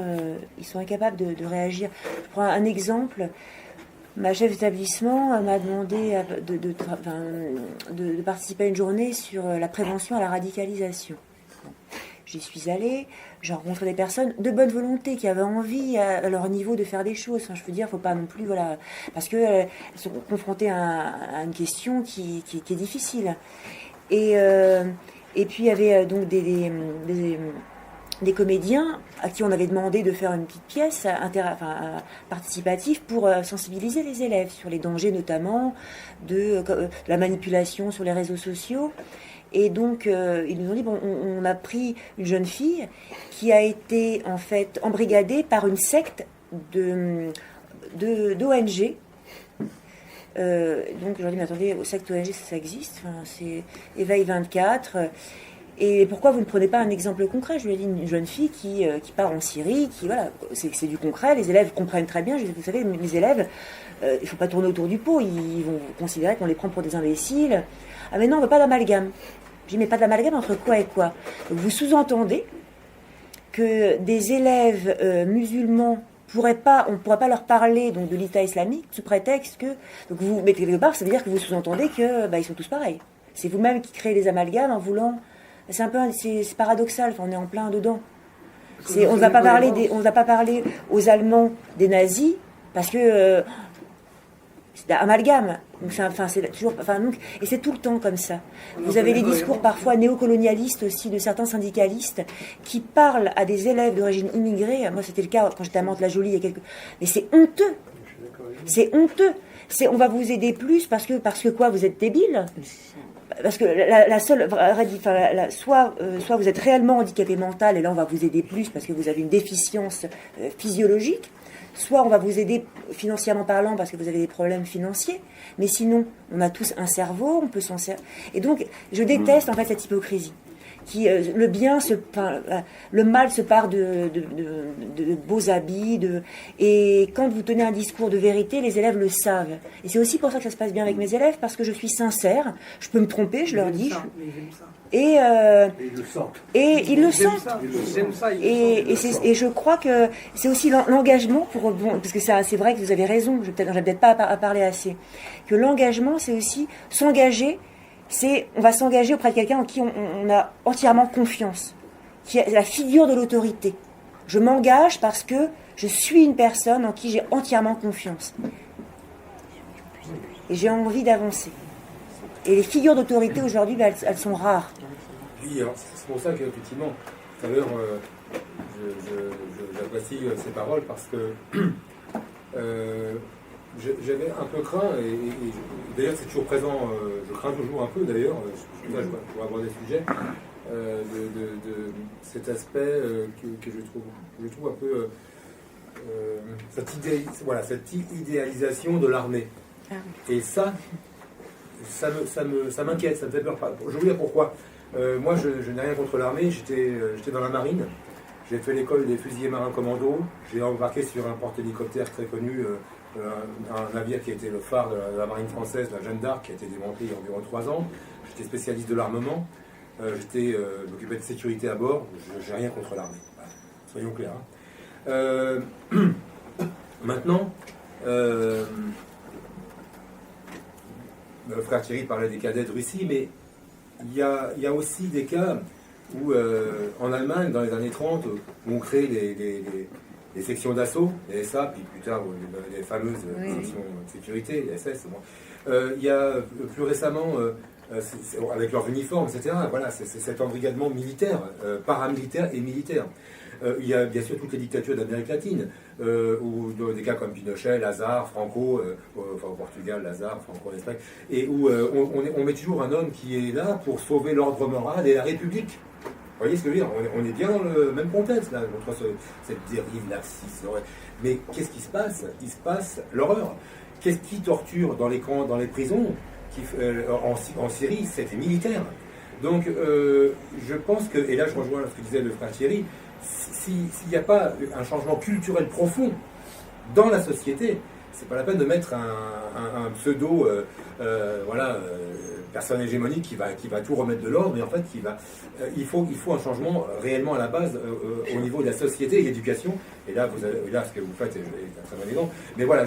ils sont incapables de réagir. Je prends un exemple. Ma chef d'établissement m'a demandé de participer à une journée sur la prévention à la radicalisation. J'y suis allée, j'ai rencontré des personnes de bonne volonté qui avaient envie à leur niveau de faire des choses. Enfin, je veux dire, il ne faut pas non plus, parce qu'elles sont confrontées à une question qui est difficile. Et puis il y avait donc des comédiens à qui on avait demandé de faire une petite pièce participative pour sensibiliser les élèves sur les dangers notamment de la manipulation sur les réseaux sociaux. Et donc, ils nous ont dit, on a pris une jeune fille qui a été, en fait, embrigadée par une secte d'ONG. Donc, je leur ai dit, mais attendez, secte ONG, ça existe, c'est Éveil 24. Et pourquoi vous ne prenez pas un exemple concret? Je lui ai dit, une jeune fille qui part en Syrie, c'est du concret, les élèves comprennent très bien. Je lui ai dit, vous savez, mes élèves, il ne faut pas tourner autour du pot, ils vont considérer qu'on les prend pour des imbéciles. Ah mais non, on ne veut pas d'amalgame. Je dis, mais pas d'amalgame entre quoi et quoi? Donc vous sous-entendez que des élèves musulmans on ne pourrait pas leur parler donc, de l'État islamique sous prétexte que... Donc vous mettez quelque part, ça veut dire que vous sous-entendez que ils sont tous pareils. C'est vous-même qui créez les amalgames en voulant... C'est paradoxal, on est en plein dedans. On ne va pas parler aux Allemands des nazis parce que... c'est amalgame. Et c'est tout le temps comme ça. Vous avez des discours parfois néocolonialistes aussi de certains syndicalistes qui parlent à des élèves d'origine immigrée. Moi, c'était le cas quand j'étais à Mantes-la-Jolie il y a quelques... Mais c'est honteux. C'est honteux. On va vous aider plus parce que quoi, vous êtes débile. parce que la seule, soit vous êtes réellement handicapé mental et là on va vous aider plus parce que vous avez une déficience physiologique, soit on va vous aider financièrement parlant parce que vous avez des problèmes financiers, mais sinon on a tous un cerveau, on peut s'en servir. Et donc je déteste en fait cette hypocrisie. Le mal se part de beaux habits, et quand vous tenez un discours de vérité, les élèves le savent. Et c'est aussi pour ça que ça se passe bien avec mes élèves, parce que je suis sincère, je peux me tromper, je leur dis. Et ils le sentent. Et je crois que c'est aussi l'engagement, parce que c'est vrai que vous avez raison, j'en ai peut-être pas à parler assez, que l'engagement c'est aussi s'engager. On va s'engager auprès de quelqu'un en qui on a entièrement confiance, qui est la figure de l'autorité. Je m'engage parce que je suis une personne en qui j'ai entièrement confiance. Et j'ai envie d'avancer. Et les figures d'autorité aujourd'hui, elles sont rares. Oui, alors c'est pour ça qu'effectivement, tout à l'heure, j'apprécie ces paroles parce que j'avais un peu craint, et d'ailleurs c'est toujours présent, je crains toujours un peu d'ailleurs, je pourrais avoir des sujets, de cet aspect que je trouve un peu cette idéalisation de l'armée. Et ça m'inquiète, ça me fait peur. Je vais vous dire pourquoi. Moi je n'ai rien contre l'armée, j'étais dans la marine, j'ai fait l'école des fusiliers marins commando, j'ai embarqué sur un porte-hélicoptère très connu, un navire qui a été le phare de la marine française, la Jeanne d'Arc, qui a été démantelé il y a environ 3 ans. J'étais spécialiste de l'armement, m'occupais de sécurité à bord, je n'ai rien contre l'armée, voilà. Soyons clairs. Maintenant, le frère Thierry parlait des cadets de Russie, mais il y a aussi des cas où, en Allemagne, dans les années 30, où on crée les sections d'assaut, les SA, puis plus tard les fameuses sections de sécurité, les SS. Il y a plus récemment, avec leurs uniformes, etc., voilà, c'est cet embrigadement militaire, paramilitaire et militaire. Il y a bien sûr toutes les dictatures d'Amérique latine, où des cas comme Pinochet, Lazare, Franco, enfin au Portugal, Lazare, Franco en Espagne, et où on met toujours un homme qui est là pour sauver l'ordre moral et la République. Vous voyez ce que je veux dire, on est bien dans le même contexte, là, contre cette dérive laxiste. Mais qu'est-ce qui se passe? Il se passe l'horreur. Qu'est-ce qui torture dans les camps, dans les prisons en Syrie? C'était militaire. Donc, je pense que, et là je rejoins ce que disait le frère Thierry, s'il n'y a pas un changement culturel profond dans la société, c'est pas la peine de mettre un pseudo, personne hégémonique qui va tout remettre de l'ordre, mais en fait il faut un changement réellement à la base au niveau de la société et l'éducation. Et là, ce que vous faites est un très bon exemple. Mais voilà,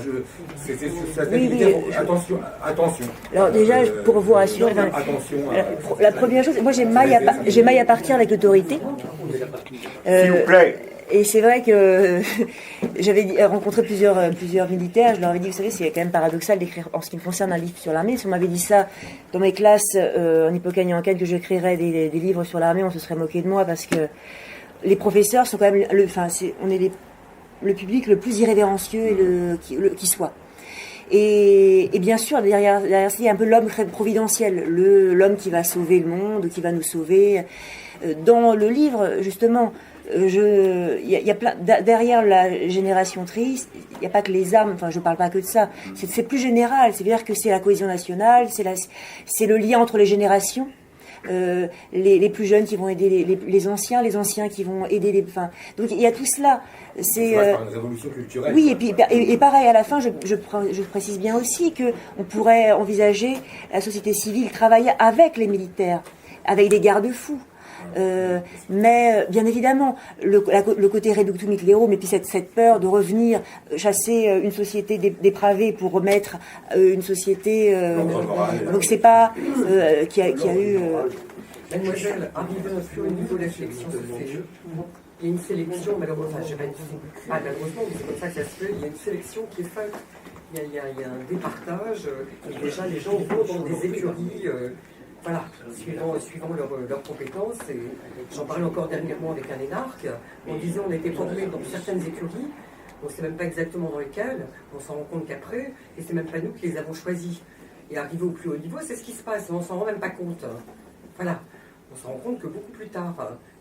c'était attention. Alors déjà, pour vous rassurer, la première chose, moi j'ai maille à partir avec l'autorité. S'il vous plaît. Et c'est vrai que j'avais rencontré plusieurs militaires, je leur avais dit, vous savez, c'est quand même paradoxal d'écrire, en ce qui me concerne, un livre sur l'armée. Si on m'avait dit ça dans mes classes en Hippocagne en quête, que j'écrirais des livres sur l'armée, on se serait moqué de moi, parce que les professeurs sont quand même, on est le public le plus irrévérencieux qui soit. Et bien sûr, derrière ça, il y a un peu l'homme providentiel, l'homme qui va sauver le monde, qui va nous sauver. Dans le livre, justement, y a plein, derrière la génération triste, il n'y a pas que les armes, enfin je parle pas que de ça, c'est plus général, c'est-à-dire que c'est la cohésion nationale, c'est le lien entre les générations, les plus jeunes qui vont aider les anciens qui vont aider donc il y a tout cela. C'est une révolution culturelle. Oui, et pareil, à la fin, je précise bien aussi que on pourrait envisager la société civile travailler avec les militaires, avec des garde-fous. Mais bien évidemment, le côté reductum in idem, mais puis cette peur de revenir chasser une société dépravée pour remettre une société. Donc c'est pas qui a eu. Mademoiselle, arrivée au niveau de la sélection, il y a une sélection, malheureusement, malheureusement, c'est comme ça que ça se fait, il y a une sélection qui est faite, il y a un départage, déjà les gens vont dans des écuries, voilà, suivant leurs compétences, et j'en parlais encore dernièrement avec un énarque, on disait on a été formés dans certaines écuries, on ne sait même pas exactement dans lesquelles, on s'en rend compte qu'après, et c'est même pas nous qui les avons choisis. et arriver au plus haut niveau, c'est ce qui se passe, on s'en rend même pas compte. Voilà, on s'en rend compte que beaucoup plus tard.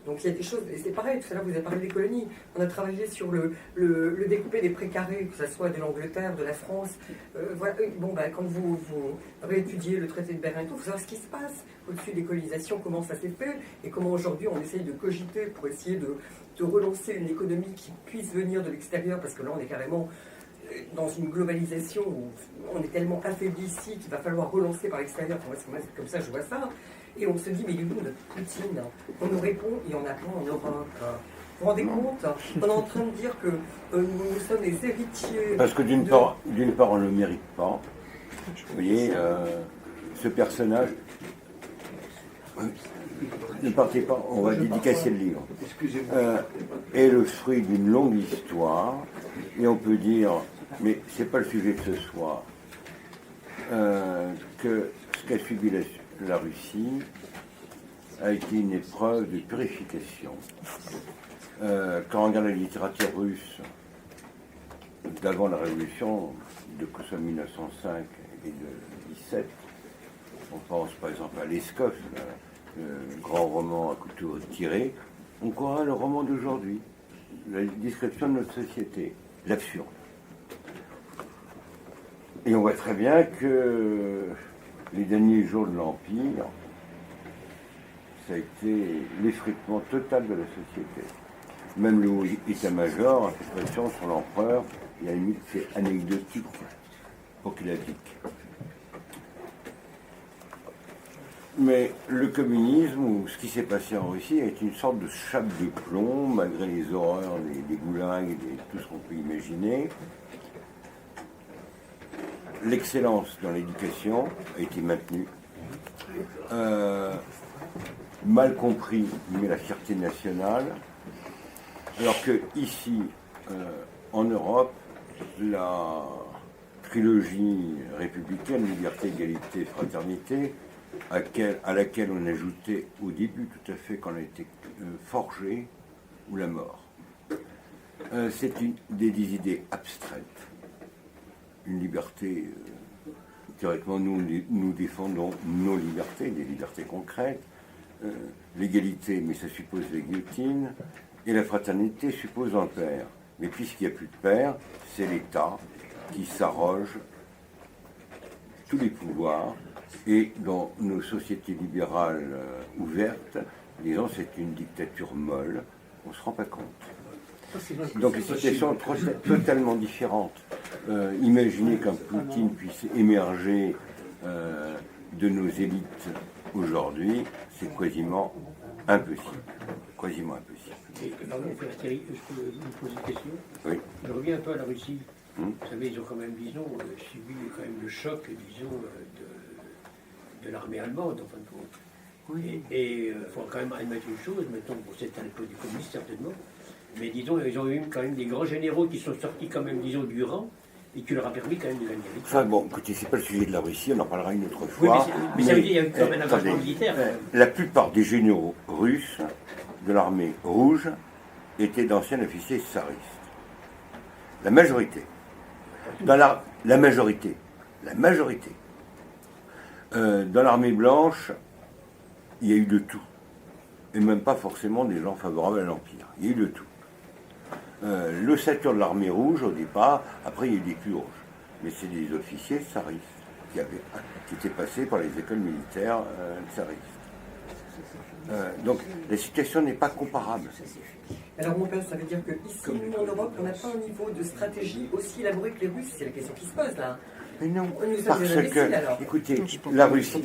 Donc il y a des choses, et c'est pareil, tout à l'heure vous avez parlé des colonies, on a travaillé sur le découpé des précarés, que ce soit de l'Angleterre, de la France. Voilà. Bon, ben, quand vous réétudiez le traité de Berlin et tout, il faut savoir ce qui se passe au-dessus des colonisations, comment ça s'est fait, et comment aujourd'hui on essaye de cogiter pour essayer de relancer une économie qui puisse venir de l'extérieur, parce que là on est carrément dans une globalisation où on est tellement affaibli ici qu'il va falloir relancer par l'extérieur. Moi, c'est comme ça que je vois ça. Et on se dit, mais il est où notre Poutine? On nous répond, il y en a plein en Europe. Vous vous rendez compte? On est en train de dire que nous sommes les héritiers. Parce que d'une part, on ne le mérite pas. Vous voyez, ce personnage. Ne partez pas, on va dédicacer le livre. Est le fruit d'une longue histoire. Et on peut dire, mais ce n'est pas le sujet de ce soir, que ce qu'a subi la Russie a été une épreuve de purification. Quand on regarde la littérature russe d'avant la Révolution, de 1905 et de 17, on pense par exemple à Leskov, le grand roman à couteau tiré, on croirait le roman d'aujourd'hui, la description de notre société, l'absurde. Et on voit très bien que les derniers jours de l'Empire, ça a été l'effritement total de la société. Même le haut état-major a fait pression sur l'empereur, et à la limite c'est anecdotique pour qu'il abdique. Mais le communisme, ou ce qui s'est passé en Russie, est une sorte de chape de plomb, malgré les horreurs des goulags et tout ce qu'on peut imaginer. L'excellence dans l'éducation a été maintenue. Mal compris, mais la fierté nationale. Alors que ici, en Europe, la trilogie républicaine, liberté, égalité, fraternité, à laquelle on ajoutait au début, tout à fait, quand on a été forgé, ou la mort. C'est des idées abstraites. Une liberté, théoriquement, nous défendons nos libertés, des libertés concrètes. L'égalité, mais ça suppose la guillotine. Et la fraternité suppose un père. Mais puisqu'il n'y a plus de père, c'est l'État qui s'arroge tous les pouvoirs. Et dans nos sociétés libérales ouvertes, disons, c'est une dictature molle, on ne se rend pas compte. Donc les situations sont totalement différentes. Imaginez qu'un Poutine puisse émerger de nos élites aujourd'hui, c'est quasiment impossible. Quasiment impossible. Pardon, Thierry, je peux vous poser une question? Oui. Je reviens un peu à la Russie. Vous savez, ils ont quand même, disons, subi quand même le choc, disons, de l'armée allemande, en fin de compte. Oui. Et il faut quand même admettre une chose, mettons, pour cette époque du communisme, certainement, mais disons, ils ont eu quand même des grands généraux qui sont sortis quand même, disons, du rang, et qui leur a permis quand même de gagner. Enfin bon, écoutez, c'est pas le sujet de la Russie, on en parlera une autre fois. Oui, mais ça veut dire qu'il y a eu quand même un avancement militaire. La plupart des généraux russes de l'armée rouge étaient d'anciens officiers tsaristes. La majorité. La majorité. Dans l'armée blanche, il y a eu de tout. Et même pas forcément des gens favorables à l'Empire. Il y a eu de tout. L'ossature de l'armée rouge, au départ, après il y a eu des plus rouges. Mais c'est des officiers tsaristes qui étaient passés par les écoles militaires tsaristes. Donc la situation n'est pas comparable. Alors mon père, ça veut dire qu'ici, nous en Europe, on n'a pas un niveau de stratégie aussi élaboré que les Russes. C'est la question qui se pose là. Mais non, parce que, écoutez, la Russie,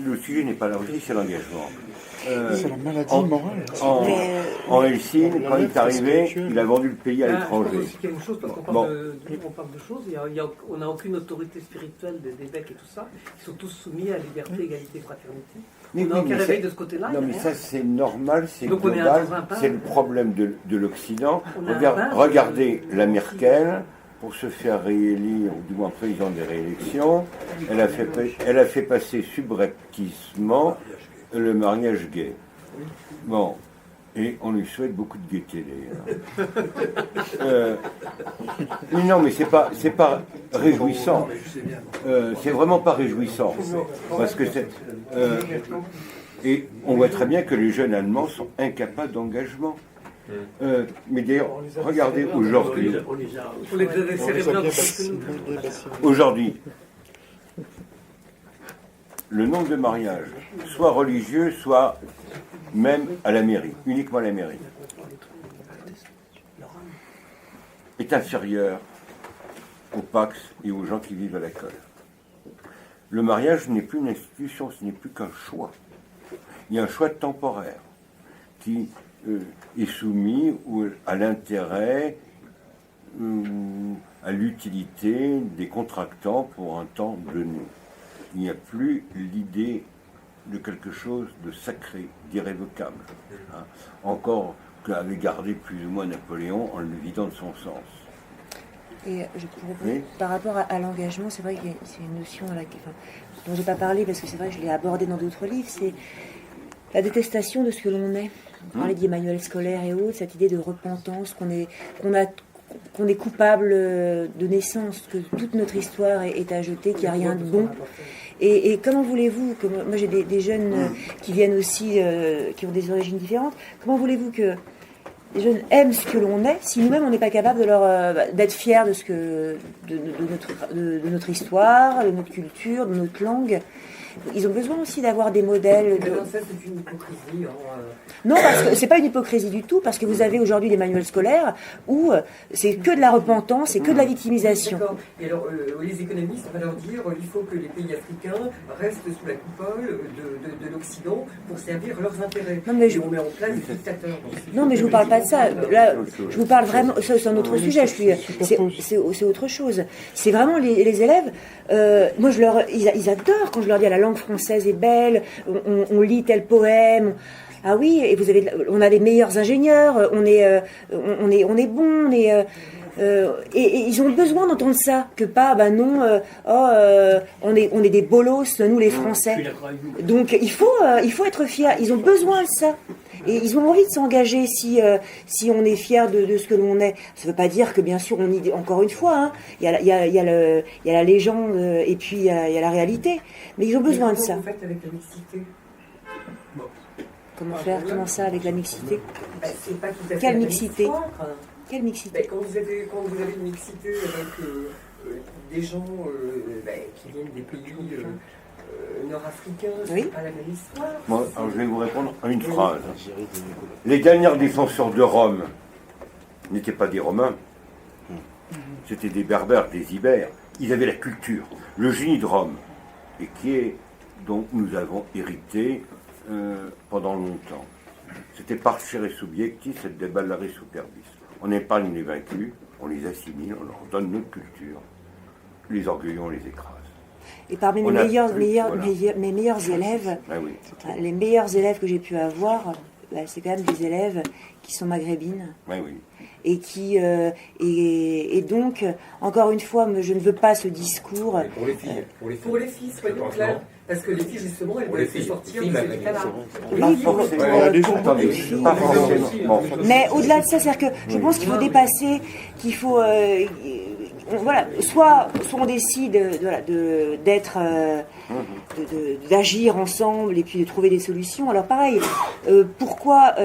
le sujet n'est pas la Russie, c'est l'engagement. C'est la maladie morale. En Helsinki, quand il est arrivé, il a vendu le pays à l'étranger. Il y a une chose, parce qu'on parle de choses, on n'a aucune autorité spirituelle des évêques et tout ça. Ils sont tous soumis à liberté, égalité, fraternité. On n'a aucun réveil de ce côté-là. Non, mais ça, c'est normal, c'est global. C'est le problème de l'Occident. Regardez la Merkel. Pour se faire réélire, ou du moins président des réélections, elle a fait passer subrepticement le mariage gay. Bon, Et on lui souhaite beaucoup de gaieté, d'ailleurs. Mais non, mais c'est pas réjouissant. C'est vraiment pas réjouissant. Parce que et on voit très bien que les jeunes Allemands sont incapables d'engagement. Mais d'ailleurs, regardez aujourd'hui. Aujourd'hui, le nombre de mariages, soit religieux, soit même à la mairie, uniquement à la mairie, est inférieur aux Pax et aux gens qui vivent à la colle. Le mariage n'est plus une institution, ce n'est plus qu'un choix. Il y a un choix temporaire qui est soumis à l'intérêt, à l'utilité des contractants pour un temps donné. Il n'y a plus l'idée de quelque chose de sacré, d'irrévocable. Hein. Encore qu'avait gardé plus ou moins Napoléon en le vidant de son sens. Et je pourrais, par rapport à l'engagement, c'est vrai que c'est une notion dont je n'ai pas parlé parce que c'est vrai que je l'ai abordé dans d'autres livres, c'est la détestation de ce que l'on est. On parlait d'Emmanuel Scolaire et autres, cette idée de repentance, qu'on est coupable de naissance, que toute notre histoire est à jeter, qu'il n'y a rien de bon. Et comment voulez-vous que moi j'ai des jeunes qui viennent aussi, qui ont des origines différentes, comment voulez-vous que les jeunes aiment ce que l'on est si nous-mêmes on n'est pas capable d'être fiers de notre histoire, de notre culture, de notre langue? Ils ont besoin aussi d'avoir des modèles. Non, ça c'est une hypocrisie. Non, parce que c'est pas une hypocrisie du tout, parce que vous avez aujourd'hui des manuels scolaires où c'est que de la repentance, c'est que de la victimisation. D'accord. Et alors, les économistes, on va leur dire il faut que les pays africains restent sous la coupole de l'Occident pour servir leurs intérêts. Non, mais on met en place des dictateurs. Non, mais je vous parle pas de ça. Là, je vous parle vraiment. C'est un autre sujet. C'est autre chose. C'est vraiment les élèves. Moi, ils adorent quand je leur dis la langue française est belle. On lit tel poème. Ah oui, et on a les meilleurs ingénieurs. On est bons. Et ils ont besoin d'entendre ça, que pas, on est des bolos, nous les Français. Donc il faut être fier. Ils ont besoin de ça. Et ils ont envie de s'engager si on est fier de ce que l'on est. Ça ne veut pas dire que, bien sûr, encore une fois, hein, il y a la légende et puis il y a la réalité. Mais ils ont besoin de ça. Comment vous faites avec la mixité ? Comment ça avec la mixité ? C'est pas tout à fait Quelle mixité ? Quelle mixité ? Quand vous avez une mixité avec des gens qui viennent des pays nord-africains, oui. c'est pas la même histoire. Moi, alors je vais vous répondre à une phrase. Les derniers défenseurs de Rome n'étaient pas des Romains, c'était des Berbères, des Ibères. Ils avaient la culture, le génie de Rome, et dont nous avons hérité pendant longtemps. C'était parcere subjectis et debellare superbis. On épargne les vaincus, on les assimile, on leur donne notre culture, les orgueillons, on les écrase. Et parmi mes meilleurs élèves, les meilleurs élèves que j'ai pu avoir, c'est quand même des élèves qui sont maghrébines. Oui, oui. Et qui et donc, encore une fois, je ne veux pas ce discours. Pour les filles, soyons clairs. Parce que les filles, justement, elles doivent se sortir de cette état-là. Mais au-delà de ça, c'est-à-dire que je pense qu'il faut dépasser, qu'il faut... voilà, soit on décide d'agir ensemble et puis de trouver des solutions. Alors pareil, pourquoi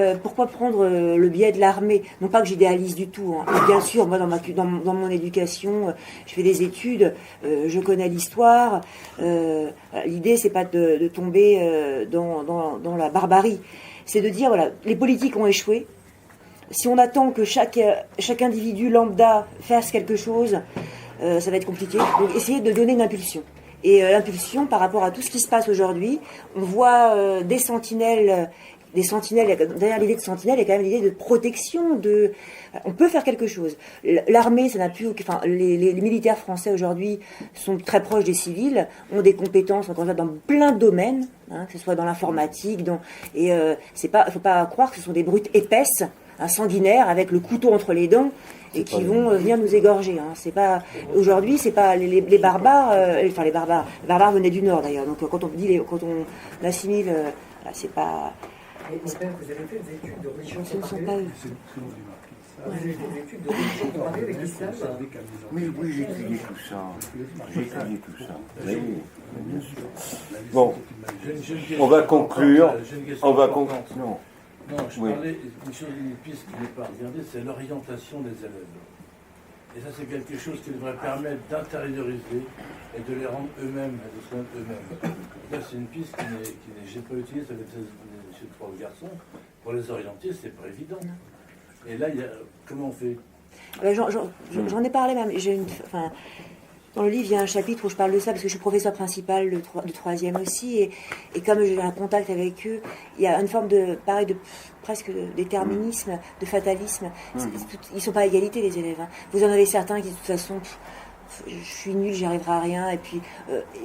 prendre le biais de l'armée? Non pas que j'idéalise du tout. Hein. Bien sûr, moi dans mon éducation, je fais des études, je connais l'histoire. L'idée c'est pas de tomber dans la barbarie. C'est de dire voilà, les politiques ont échoué. Si on attend que chaque individu lambda fasse quelque chose, ça va être compliqué. Donc, essayez de donner une impulsion. Et l'impulsion, par rapport à tout ce qui se passe aujourd'hui, on voit des sentinelles. Derrière l'idée de sentinelle, il y a quand même l'idée de protection. On peut faire quelque chose. L'armée, ça n'a plus. Enfin, les militaires français aujourd'hui sont très proches des civils, ont des compétences encore une fois dans plein de domaines, hein, que ce soit dans l'informatique, faut pas croire que ce sont des brutes épaisses. Sanguinaires avec le couteau entre les dents et qui vont venir nous égorger. Hein. C'est pas aujourd'hui, c'est pas les barbares. Les barbares venaient du nord d'ailleurs. Donc quand on assimile, c'est pas Et mon père, vous avez fait des études de religion Ce ne sont comparée. pas eux. Vous avez fait des études de religion comparée avec l'islam. Mais oui, j'ai étudié tout ça. J'ai étudié tout ça. Oui, bien sûr. Bon, on va conclure. On va conclure. Non. Non, je Oui. parlais d'une chose, une piste qui n'est pas regardée, c'est l'orientation des élèves. Et ça, c'est quelque chose qui devrait permettre d'intérioriser et de les rendre eux-mêmes, de se rendre eux-mêmes. Là, c'est une piste j'ai pas utilisée, ça fait chez 3 garçons. Pour les orienter, c'est pas évident. Et là, comment on fait? J'en ai parlé même. Dans le livre, il y a un chapitre où je parle de ça parce que je suis professeur principal de troisième aussi. Et comme j'ai un contact avec eux, il y a une forme de presque déterminisme, de fatalisme. Ils ne sont pas à égalité, les élèves. Hein. Vous en avez certains qui, de toute façon, je suis nul, j'y arriverai à rien. Et puis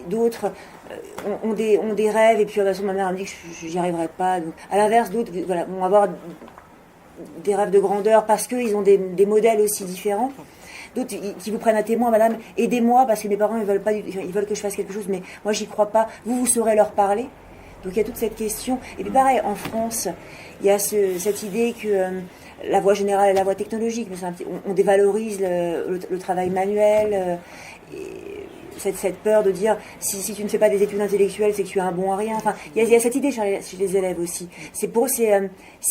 d'autres ont des rêves. Et puis, de toute façon, ma mère me dit que j'y arriverai pas. Donc, à l'inverse, d'autres vont avoir des rêves de grandeur parce qu'ils ont des modèles aussi différents. D'autres qui vous prennent à témoin, madame, aidez-moi parce que mes parents ils veulent que je fasse quelque chose, mais moi j'y crois pas. Vous saurez leur parler. Donc il y a toute cette question. Et puis pareil, en France, il y a cette idée que la voie générale est la voie technologique, mais on dévalorise le travail manuel. Et cette peur de dire si tu ne fais pas des études intellectuelles, c'est que tu es un bon à rien. Enfin, il y a cette idée chez les élèves aussi. Si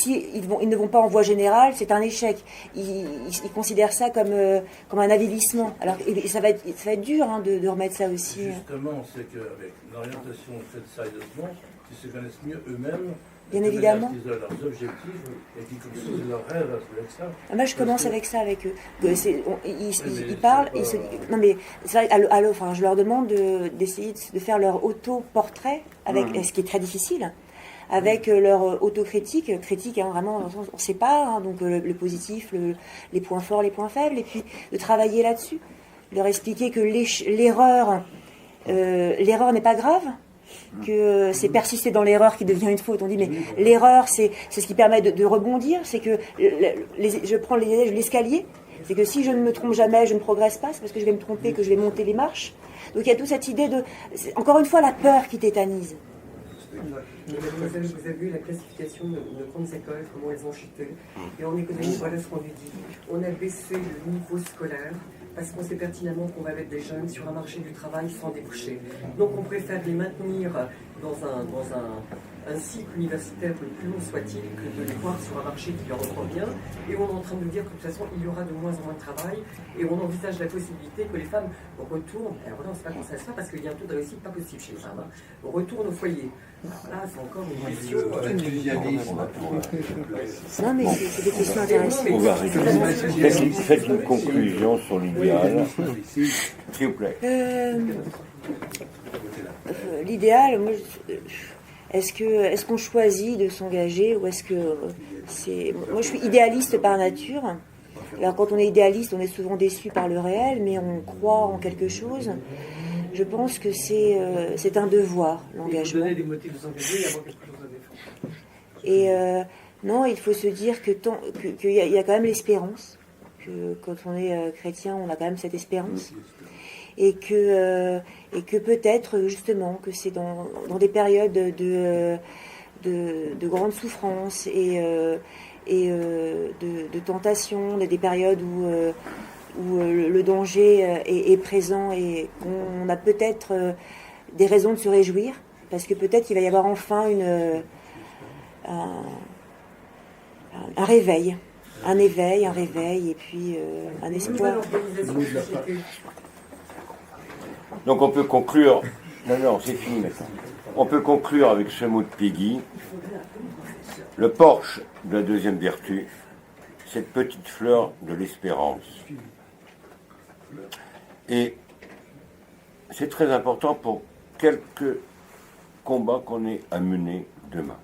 ils ne vont pas en voie générale, c'est un échec. Ils considèrent ça comme un avilissement. Alors, et ça va être dur hein, de remettre ça aussi. Justement, c'est qu'avec l'orientation faite sérieusement, ils se connaissent mieux eux-mêmes. Bien évidemment. Qu'ils ont leurs objectifs et qu'ils construisent leurs rêves avec ça. Moi, je commence avec ça avec eux. Ils parlent. Non, mais c'est vrai, enfin, je leur demande d'essayer de faire leur auto-portrait, avec ce qui est très difficile, avec leur autocritique, hein, vraiment, on sépare, hein, donc le positif, les points forts, les points faibles, et puis de travailler là-dessus, leur expliquer que l'erreur n'est pas grave. Que c'est persister dans l'erreur qui devient une faute. On dit mais l'erreur c'est ce qui permet de rebondir, c'est que je prends l'escalier, c'est que si je ne me trompe jamais, je ne progresse pas, c'est parce que je vais me tromper que je vais monter les marches. Donc il y a toute cette idée encore une fois la peur qui tétanise. Vous avez vu la classification de grandes écoles, comment elles ont chuté. Et en économie, voilà ce qu'on lui dit. On a baissé le niveau scolaire parce qu'on sait pertinemment qu'on va mettre des jeunes sur un marché du travail sans déboucher. Donc on préfère les maintenir dans un cycle universitaire le plus long soit-il que de les voir sur un marché qui leur convient. Et on est en train de dire que de toute façon il y aura de moins en moins de travail et on envisage la possibilité que les femmes retournent, alors là on ne sait pas comment ça se fait parce qu'il y a un taux de réussite pas possible chez les femmes, hein, retournent au foyer. Alors là c'est encore une question... Non mais c'est des questions intéressantes. On va arrêter. Faites une conclusion sur l'idéal, s'il vous plaît. L'idéal, moi, est-ce qu'on choisit de s'engager ou est-ce que c'est... Moi, je suis idéaliste par nature. Alors, quand on est idéaliste, on est souvent déçu par le réel, mais on croit en quelque chose. Je pense que c'est un devoir, l'engagement. Donner des motifs de s'engager et avoir quelque chose à défendre. Et non, il faut se dire qu'il y a quand même l'espérance. Que quand on est chrétien, on a quand même cette espérance. Et que peut-être justement que c'est dans des périodes de grande souffrance et de tentation, des périodes où le danger est présent et qu'on a peut-être des raisons de se réjouir, parce que peut-être qu'il va y avoir enfin un réveil. Un éveil, et puis un espoir. Donc on peut conclure. Non, c'est fini maintenant. On peut conclure avec ce mot de Peggy. Le porche de la deuxième vertu, cette petite fleur de l'espérance. Et c'est très important pour quelques combats qu'on ait à mener demain.